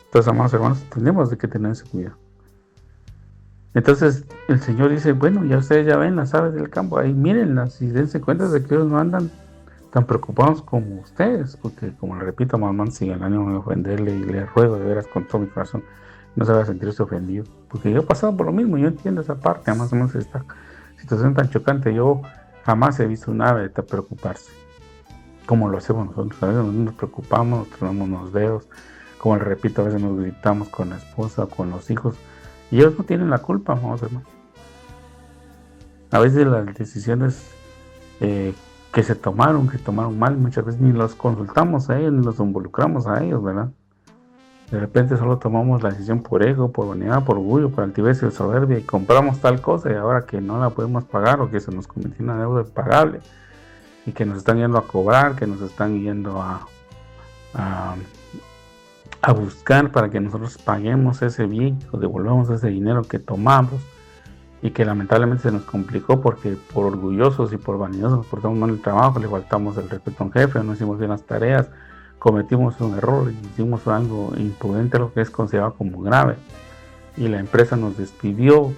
Entonces, amados hermanos, tenemos que tener ese cuidado. Entonces el Señor dice, bueno, ya ustedes ya ven las aves del campo, ahí mírenlas y dense cuenta de que ellos no andan tan preocupados como ustedes, porque como le repito, mamá, sin el ánimo de ofenderle, y le ruego de veras con todo mi corazón, no se va a sentirse ofendido, porque yo he pasado por lo mismo, yo entiendo esa parte, más o menos esta situación tan chocante. Yo jamás he visto un ave preocuparse, como lo hacemos nosotros. A veces nos preocupamos, nos tronamos los dedos, como le repito, a veces nos gritamos con la esposa, con los hijos, y ellos no tienen la culpa, vamos hermano. A veces las decisiones que se tomaron mal, muchas veces ni los consultamos a ellos, ni los involucramos a ellos, ¿verdad? De repente solo tomamos la decisión por ego, por vanidad, por orgullo, por altivez y soberbia, y compramos tal cosa, y ahora que no la podemos pagar, o que se nos cometió una deuda impagable, y que nos están yendo a cobrar, que nos están yendo a buscar para que nosotros paguemos ese bien, o devolvamos ese dinero que tomamos, y que lamentablemente se nos complicó porque por orgullosos y por vanidosos nos portamos mal el trabajo, le faltamos el respeto a un jefe, no hicimos bien las tareas, cometimos un error, hicimos algo imprudente, lo que es considerado como grave, y la empresa nos despidió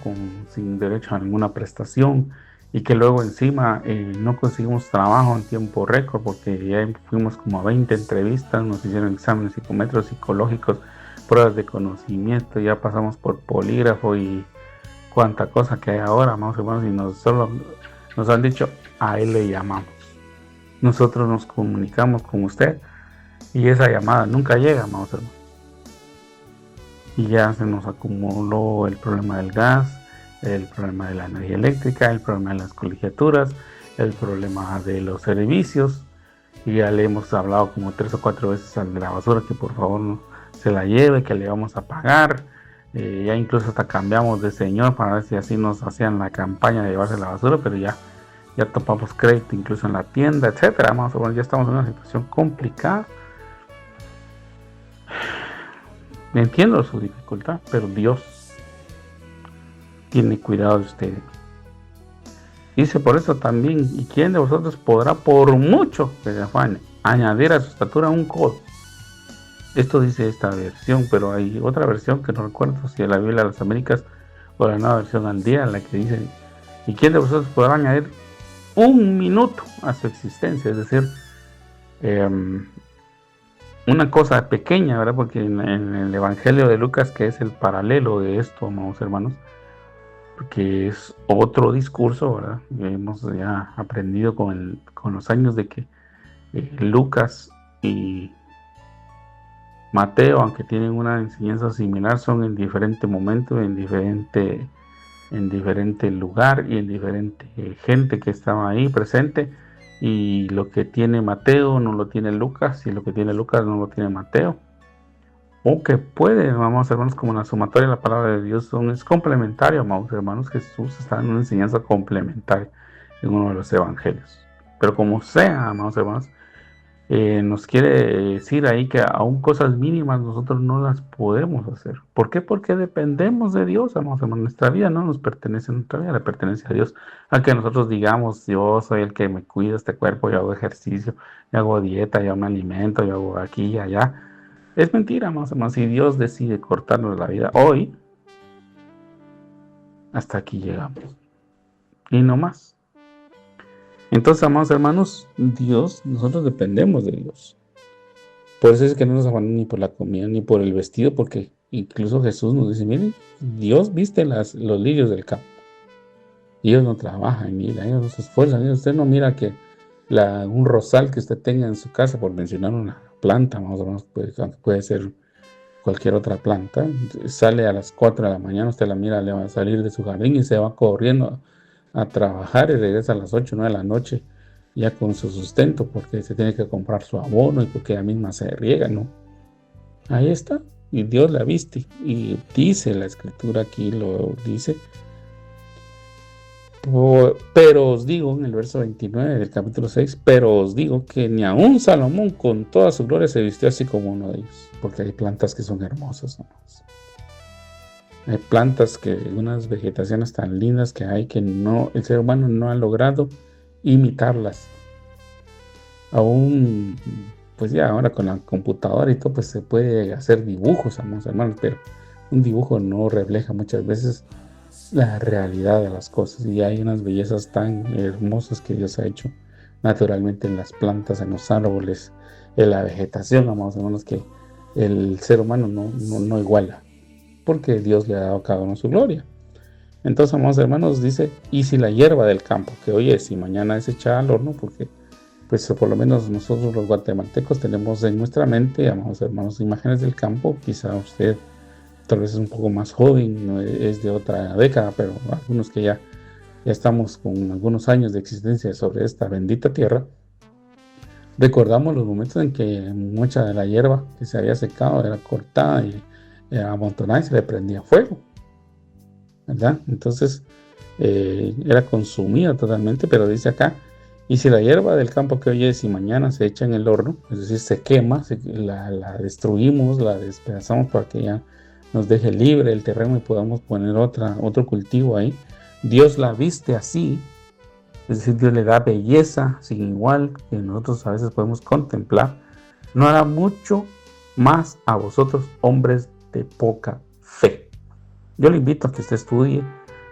sin derecho a ninguna prestación, y que luego encima no conseguimos trabajo en tiempo récord, porque ya fuimos como a 20 entrevistas, nos hicieron exámenes psicométricos, psicológicos, pruebas de conocimiento, ya pasamos por polígrafo y cuánta cosa que hay ahora, amados hermanos, y solo nos han dicho, a Él le llamamos. Nosotros nos comunicamos con usted, y esa llamada nunca llega, amados hermanos. Y ya se nos acumuló el problema del gas, el problema de la energía eléctrica, el problema de las colegiaturas, el problema de los servicios, y ya le hemos hablado como 3 o 4 veces al de la basura que por favor no se la lleve, que le vamos a pagar. Ya incluso hasta cambiamos de señor para ver si así nos hacían la campaña de llevarse la basura, pero ya topamos crédito incluso en la tienda, etcétera. Ya estamos en una situación complicada. Entiendo su dificultad, pero Dios tiene cuidado de ustedes. Dice por eso también, ¿y quién de vosotros podrá, por mucho que se afane, añadir a su estatura un codo? Esto dice esta versión, pero hay otra versión que no recuerdo si es la Biblia de las Américas o la Nueva Versión al Día, en la que dice, ¿y quién de vosotros podrá añadir un minuto a su existencia? Es decir, una cosa pequeña, ¿verdad? Porque en el Evangelio de Lucas, que es el paralelo de esto, amados hermanos, porque es otro discurso, ¿verdad? Hemos ya aprendido con los años de que Lucas y Mateo, aunque tienen una enseñanza similar, son en diferente momento, en diferente lugar y en diferente gente que estaba ahí presente, y lo que tiene Mateo no lo tiene Lucas, y lo que tiene Lucas no lo tiene Mateo, o que puede, amados hermanos, como la sumatoria de la palabra de Dios es complementario, amados hermanos. Jesús está en una enseñanza complementaria en uno de los evangelios, pero como sea, amados hermanos, nos quiere decir ahí que aún cosas mínimas nosotros no las podemos hacer. ¿Por qué? Porque dependemos de Dios, amados hermanos. Nuestra vida no nos pertenece, nuestra vida le pertenece a Dios. A que nosotros digamos, yo soy el que me cuida este cuerpo, yo hago ejercicio, yo hago dieta, yo me alimento, yo hago aquí y allá. Es mentira, amados hermanos. Si Dios decide cortarnos la vida hoy, hasta aquí llegamos. Y no más. Entonces, amados hermanos, nosotros dependemos de Dios. Por eso es que no nos afanamos ni por la comida ni por el vestido, porque incluso Jesús nos dice, miren, Dios viste los lirios del campo. Y ellos no trabajan, mira, ellos no se esfuerzan. Usted no mira que un rosal que usted tenga en su casa, por mencionar una planta, más o menos, puede ser cualquier otra planta, sale a las 4 de la mañana, usted la mira, le va a salir de su jardín y se va corriendo a trabajar y regresa a las 8 o 9 de la noche ya con su sustento, porque se tiene que comprar su abono y porque ella misma se riega, ¿no? Ahí está, y Dios la viste, y dice la escritura aquí, lo dice, pero os digo, en el verso 29 del capítulo 6, pero os digo que ni aun Salomón con toda su gloria se vistió así como uno de ellos, porque hay plantas que son hermosas, hermanos. Hay plantas unas vegetaciones tan lindas que hay que el ser humano no ha logrado imitarlas. Aún, pues ya ahora con la computadora y todo, pues se puede hacer dibujos, hermanos, pero un dibujo no refleja muchas veces la realidad de las cosas, y hay unas bellezas tan hermosas que Dios ha hecho naturalmente en las plantas, en los árboles, en la vegetación, amados hermanos, que el ser humano no iguala, porque Dios le ha dado a cada uno su gloria. Entonces, amados hermanos, dice, y si la hierba del campo, que hoy es y mañana es echada al horno, porque pues por lo menos nosotros los guatemaltecos tenemos en nuestra mente, amados hermanos, imágenes del campo. Quizá usted tal vez es un poco más joven, no es de otra década, pero algunos que ya estamos con algunos años de existencia sobre esta bendita tierra, recordamos los momentos en que mucha de la hierba que se había secado era cortada y era amontonada y se le prendía fuego, ¿verdad? Entonces era consumida totalmente, pero dice acá, y si la hierba del campo que hoy es y mañana se echa en el horno, es decir, se quema, la destruimos, la despedazamos para que ya nos deje libre el terreno y podamos poner otro cultivo ahí. Dios la viste así, es decir, Dios le da belleza sin igual que nosotros a veces podemos contemplar. No hará mucho más a vosotros, hombres de poca fe. Yo le invito a que usted estudie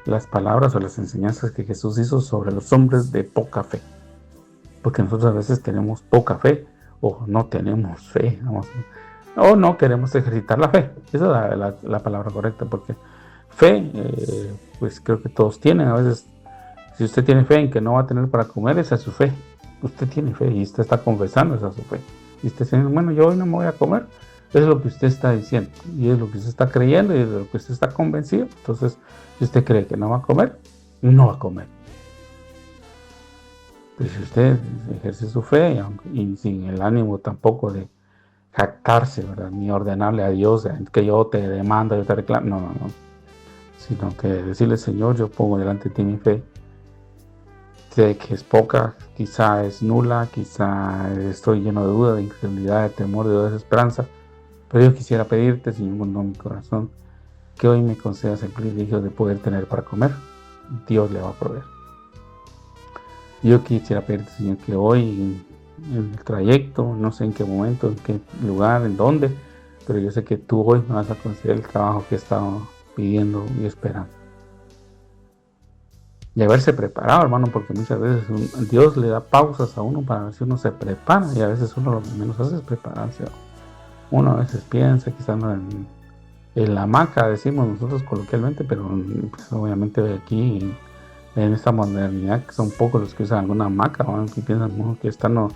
las palabras o las enseñanzas que Jesús hizo sobre los hombres de poca fe, porque nosotros a veces tenemos poca fe o no tenemos fe, o no queremos ejercitar la fe. Esa es la palabra correcta, porque fe, pues creo que todos tienen. A veces, si usted tiene fe en que no va a tener para comer, esa es su fe. Usted tiene fe y usted está confesando esa su fe. Y usted dice, bueno, yo hoy no me voy a comer. Eso es lo que usted está diciendo, y es lo que usted está creyendo, y es lo que usted está convencido. Entonces, si usted cree que no va a comer, no va a comer. Pues si usted ejerce su fe y sin el ánimo tampoco de jactarse, ¿verdad? Ni ordenarle a Dios que yo te demando, yo te reclamo, no, sino que decirle, Señor, yo pongo delante de ti mi fe. Sé que es poca, quizá es nula, quizá estoy lleno de duda, de incredulidad, de temor, de desesperanza, pero yo quisiera pedirte, Señor, con todo mi corazón, que hoy me concedas el privilegio de poder tener para comer. Dios le va a proveer. Yo quisiera pedirte, Señor, que hoy en el trayecto, no sé en qué momento, en qué lugar, en dónde, pero yo sé que tú hoy me vas a conceder el trabajo que he estado pidiendo y esperando. Y haberse preparado, hermano, porque muchas veces Dios le da pausas a uno para ver si uno se prepara, y a veces uno lo que menos hace es prepararse. Uno a veces piensa quizás en la hamaca, decimos nosotros coloquialmente, pero pues, obviamente aquí en esta modernidad, que son pocos los que usan alguna hamaca, que piensan que están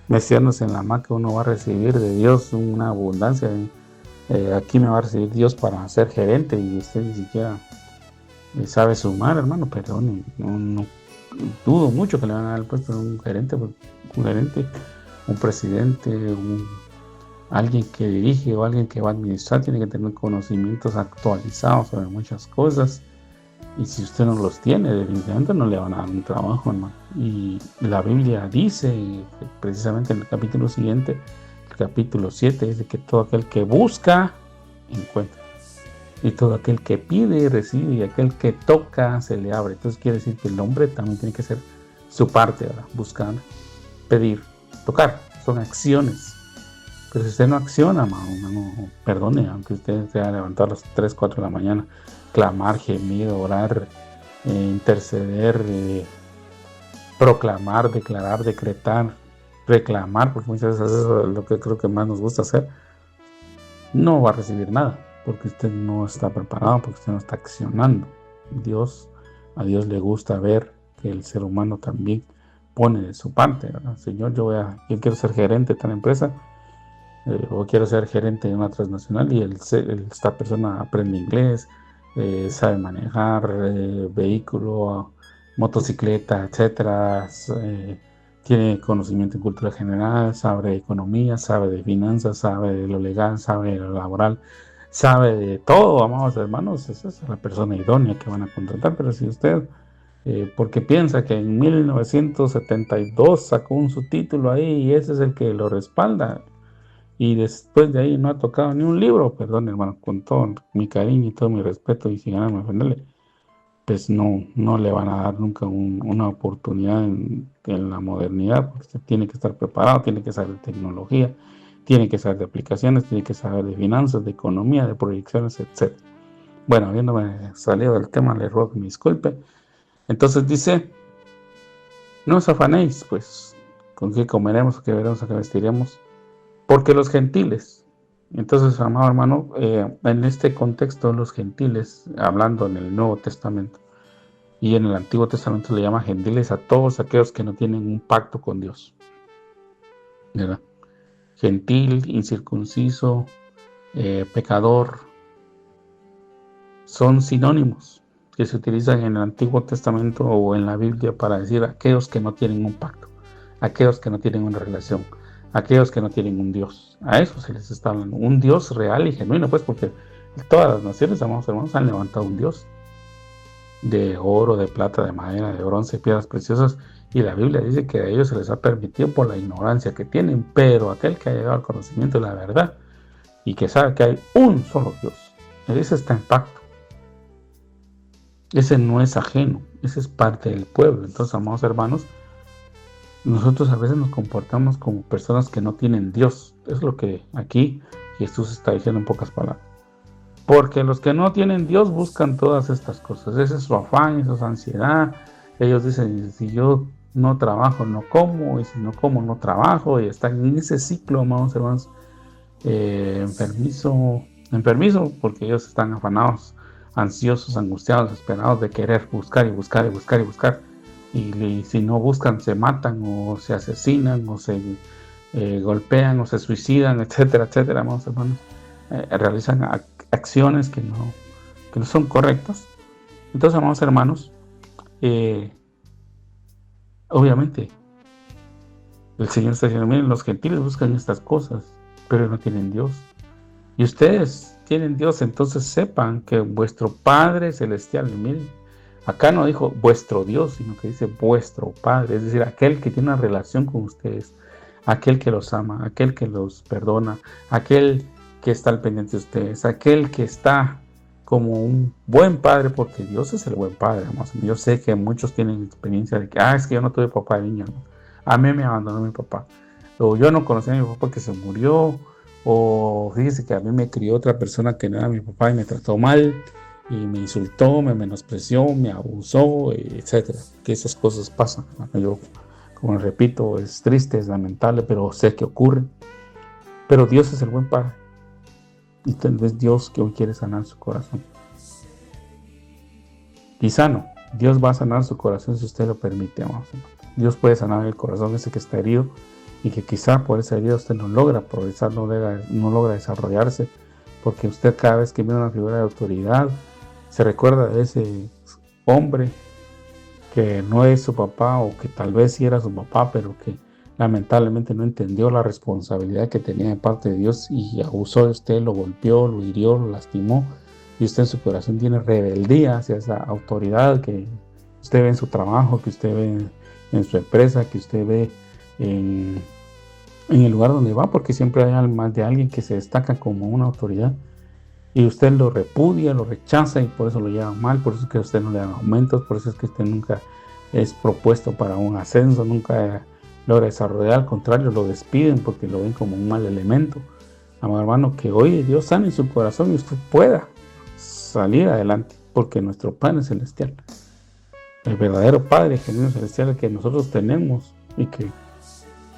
meciéndose en la hamaca, uno va a recibir de Dios una abundancia. Aquí me va a recibir Dios para ser gerente, y usted ni siquiera sabe sumar, hermano, pero no dudo mucho que le van a dar el puesto de un gerente, un presidente, alguien que dirige o alguien que va a administrar tiene que tener conocimientos actualizados sobre muchas cosas. Y si usted no los tiene, definitivamente no le van a dar un trabajo, hermano. Y la Biblia dice, precisamente en el capítulo siguiente, el capítulo 7, dice que todo aquel que busca, encuentra. Y todo aquel que pide, recibe. Y aquel que toca, se le abre. Entonces quiere decir que el hombre también tiene que hacer su parte, ¿verdad? Buscar, pedir, tocar. Son acciones. Pero si usted no acciona, no, perdone, aunque usted se haya levantado a las 3, 4 de la mañana, clamar, gemir, orar, interceder, proclamar, declarar, decretar, reclamar, porque muchas veces eso es lo que creo que más nos gusta hacer, no va a recibir nada, porque usted no está preparado, porque usted no está accionando. A Dios le gusta ver que el ser humano también pone de su parte, ¿verdad? Señor, yo quiero ser gerente de tal empresa, o quiero ser gerente de una transnacional, y esta persona aprende inglés, sabe manejar vehículo, motocicleta, etcétera, tiene conocimiento en cultura general, sabe de economía, sabe de finanzas, sabe de lo legal, sabe de lo laboral, sabe de todo, amados hermanos. Esa es la persona idónea que van a contratar. Pero si usted, porque piensa que en 1972 sacó un subtítulo ahí y ese es el que lo respalda, y después de ahí no ha tocado ni un libro, perdón hermano, con todo mi cariño y todo mi respeto y sin ganas de ofenderle, pues no le van a dar nunca una oportunidad en la modernidad, porque usted tiene que estar preparado, tiene que saber de tecnología, tiene que saber de aplicaciones, tiene que saber de finanzas, de economía, de proyecciones, etc. Bueno, habiéndome salido del tema, le ruego que me disculpe. Entonces dice, no os afanéis, pues, con qué comeremos, qué veremos, qué vestiremos, porque los gentiles. Entonces, amado hermano, en este contexto, los gentiles, hablando en el Nuevo Testamento y en el Antiguo Testamento, le llama gentiles a todos aquellos que no tienen un pacto con Dios, ¿verdad? Gentil, incircunciso, pecador, son sinónimos que se utilizan en el Antiguo Testamento o en la Biblia para decir aquellos que no tienen un pacto, aquellos que no tienen una relación, aquellos que no tienen un Dios. A eso se les está hablando, un Dios real y genuino, pues, porque todas las naciones, amados hermanos, han levantado un Dios de oro, de plata, de madera, de bronce, piedras preciosas, y la Biblia dice que a ellos se les ha permitido por la ignorancia que tienen, pero aquel que ha llegado al conocimiento de la verdad y que sabe que hay un solo Dios, ese está en pacto. Ese no es ajeno, ese es parte del pueblo. Entonces, amados hermanos, nosotros a veces nos comportamos como personas que no tienen Dios. Es lo que aquí Jesús está diciendo en pocas palabras. Porque los que no tienen Dios buscan todas estas cosas. Ese es su afán, esa es su ansiedad. Ellos dicen, si yo no trabajo, no como, y si no como, no trabajo. Y están en ese ciclo, amados hermanos, enfermizo, porque ellos están afanados, ansiosos, angustiados, desesperados de querer buscar y buscar y buscar y buscar. Y si no buscan, se matan o se asesinan o se golpean o se suicidan, etcétera, etcétera, amados hermanos. Realizan acciones que no son correctas. Entonces, amados hermanos, obviamente el Señor está diciendo, miren, los gentiles buscan estas cosas, pero no tienen Dios. Y ustedes tienen Dios, entonces sepan que vuestro Padre Celestial, miren, acá no dijo vuestro Dios, sino que dice vuestro Padre, es decir, aquel que tiene una relación con ustedes, aquel que los ama, aquel que los perdona, aquel que está al pendiente de ustedes, aquel que está como un buen padre, porque Dios es el buen padre, hermanos. Yo sé que muchos tienen experiencia de que, es que yo no tuve papá de niño, ¿no? A mí me abandonó mi papá, o yo no conocí a mi papá que se murió, o fíjese que a mí me crió otra persona que no era mi papá y me trató mal, y me insultó, me menospreció, me abusó, etcétera. Que esas cosas pasan, ¿no? Yo, como repito, es triste, es lamentable, pero sé que ocurre. Pero Dios es el buen padre. Y tal vez Dios que hoy quiere sanar su corazón. Quizá no. Dios va a sanar su corazón si usted lo permite, amados. Dios puede sanar el corazón ese que está herido y que quizá por esa herida usted no logra progresar, no logra desarrollarse, porque usted cada vez que mira una figura de autoridad se recuerda de ese hombre que no es su papá, o que tal vez sí era su papá, pero que lamentablemente no entendió la responsabilidad que tenía de parte de Dios y abusó de usted, lo golpeó, lo hirió, lo lastimó, y usted en su corazón tiene rebeldía hacia esa autoridad que usted ve en su trabajo, que usted ve en su empresa, que usted ve en el lugar donde va, porque siempre hay más de alguien que se destaca como una autoridad y usted lo repudia, lo rechaza, y por eso lo lleva mal, por eso es que a usted no le dan aumentos, por eso es que usted nunca es propuesto para un ascenso, nunca logra desarrollar, al contrario, lo despiden porque lo ven como un mal elemento. Amado hermano, que hoy Dios sane en su corazón y usted pueda salir adelante, porque nuestro Padre Celestial, el verdadero Padre genuino celestial que nosotros tenemos y que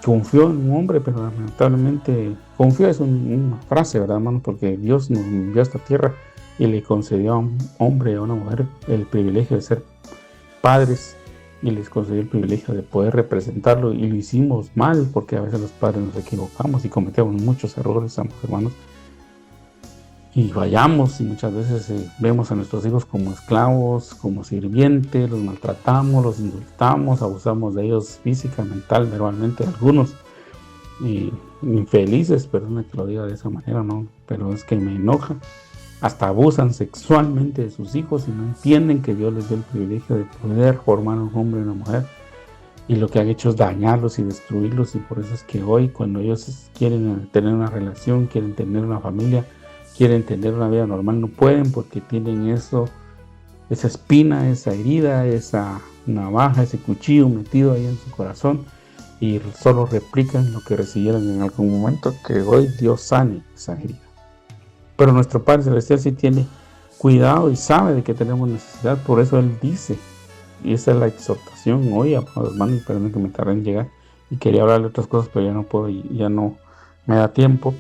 confió en un hombre, pero lamentablemente confió es una frase, ¿verdad, hermano? Porque Dios nos envió a esta tierra y le concedió a un hombre y a una mujer el privilegio de ser padres y les concedí el privilegio de poder representarlo, y lo hicimos mal porque a veces los padres nos equivocamos y cometemos muchos errores, amados hermanos, y fallamos, y muchas veces vemos a nuestros hijos como esclavos, como sirvientes, los maltratamos, los insultamos, abusamos de ellos física, mental, verbalmente, algunos, y infelices, perdón que lo diga de esa manera, no, pero es que me enoja. Hasta abusan sexualmente de sus hijos y no entienden que Dios les dio el privilegio de poder formar un hombre y una mujer, y lo que han hecho es dañarlos y destruirlos. Y por eso es que hoy, cuando ellos quieren tener una relación, quieren tener una familia, quieren tener una vida normal, no pueden, porque tienen esa espina, esa herida, esa navaja, ese cuchillo metido ahí en su corazón, y solo replican lo que recibieron en algún momento. Que hoy Dios sane esa herida. Pero nuestro Padre Celestial sí tiene cuidado y sabe de que tenemos necesidad. Por eso Él dice, y esa es la exhortación hoy, amados hermanos, perdón que me tardé en llegar, y quería hablar de otras cosas, pero ya no puedo, y ya no me da tiempo.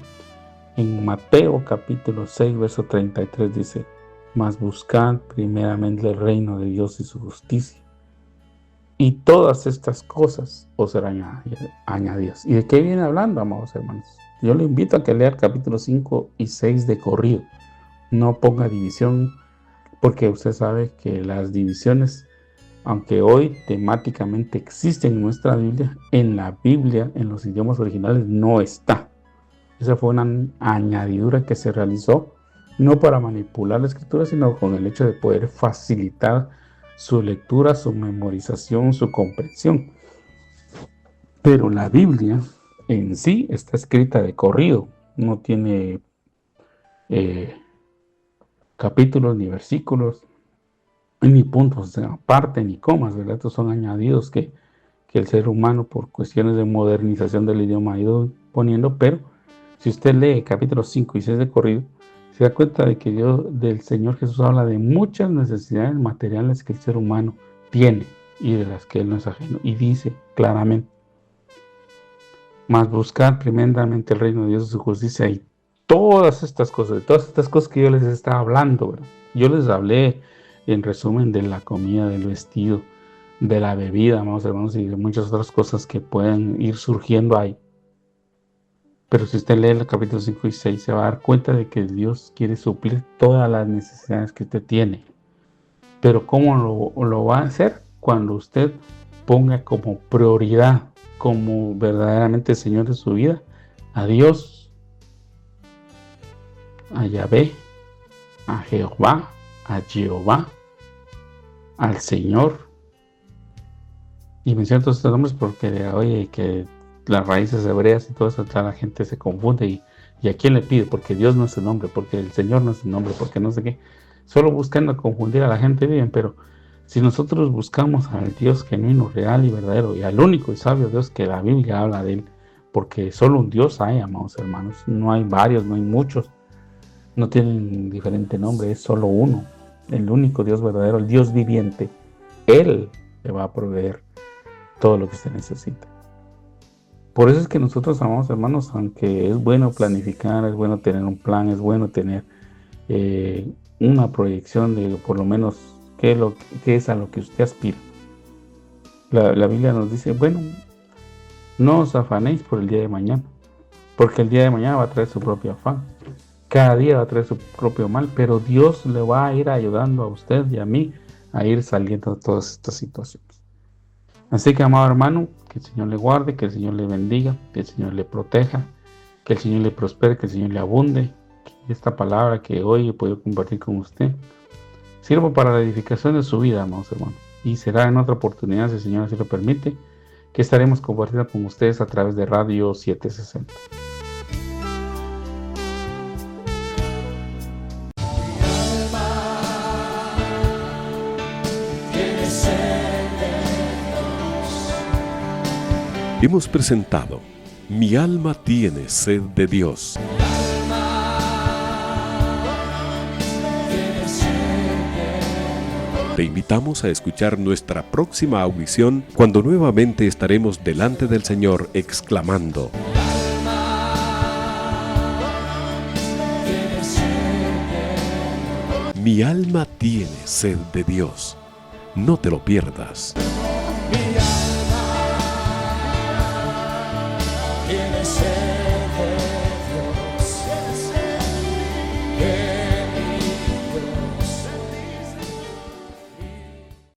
En Mateo capítulo 6, verso 33 dice: mas buscad primeramente el reino de Dios y su justicia, y todas estas cosas os serán añadidas. ¿Y de qué viene hablando, amados hermanos? Yo le invito a que lea el capítulo 5 y 6 de corrido. No ponga división, porque usted sabe que las divisiones, aunque hoy temáticamente existen en nuestra Biblia, en la Biblia, en los idiomas originales, no está. Esa fue una añadidura que se realizó, no para manipular la escritura, sino con el hecho de poder facilitar su lectura, su memorización, su comprensión. Pero la Biblia en sí está escrita de corrido, no tiene capítulos ni versículos, ni puntos aparte, ni comas, ¿verdad? Estos son añadidos que el ser humano, por cuestiones de modernización del idioma, ha ido poniendo. Pero si usted lee capítulos 5 y 6 de corrido, se da cuenta de que del Señor Jesús habla de muchas necesidades materiales que el ser humano tiene y de las que Él no es ajeno, y dice claramente: mas buscar primeramente el reino de Dios y su justicia, y todas estas cosas que yo les estaba hablando, ¿verdad? Yo les hablé en resumen de la comida, del vestido, de la bebida, amados hermanos, y de muchas otras cosas que pueden ir surgiendo ahí. Pero si usted lee el capítulo 5 y 6, se va a dar cuenta de que Dios quiere suplir todas las necesidades que usted tiene. Pero ¿cómo lo va a hacer? Cuando usted ponga como prioridad, como verdaderamente Señor de su vida, a Dios, a Yahvé, a Jehová, al Señor. Y menciono todos estos nombres porque, oye, que las raíces hebreas y todo eso, la gente se confunde, y a quién le pide, porque Dios no es su nombre, porque el Señor no es su nombre, porque no sé qué, solo buscando confundir a la gente bien. Pero si nosotros buscamos al Dios genuino, real y verdadero, y al único y sabio Dios que la Biblia habla de Él, porque solo un Dios hay, amados hermanos, no hay varios, no hay muchos, no tienen diferente nombre, es solo uno, el único Dios verdadero, el Dios viviente. Él le va a proveer todo lo que usted necesita. Por eso es que nosotros, amados hermanos, aunque es bueno planificar, es bueno tener un plan, es bueno tener una proyección de por lo menos qué es a lo que usted aspira. La Biblia nos dice: bueno, no os afanéis por el día de mañana, porque el día de mañana va a traer su propio afán. Cada día va a traer su propio mal, pero Dios le va a ir ayudando a usted y a mí a ir saliendo de todas estas situaciones. Así que, amado hermano, que el Señor le guarde, que el Señor le bendiga, que el Señor le proteja, que el Señor le prospere, que el Señor le abunde. Que esta palabra que hoy he podido compartir con usted sirva para la edificación de su vida, amados hermanos. Y será en otra oportunidad, si el Señor así lo permite, que estaremos compartiendo con ustedes a través de Radio 760. Hemos presentado Mi alma tiene sed de Dios. Te invitamos a escuchar nuestra próxima audición, cuando nuevamente estaremos delante del Señor exclamando: Mi alma tiene sed de Dios. No te lo pierdas. mi alma tiene sed.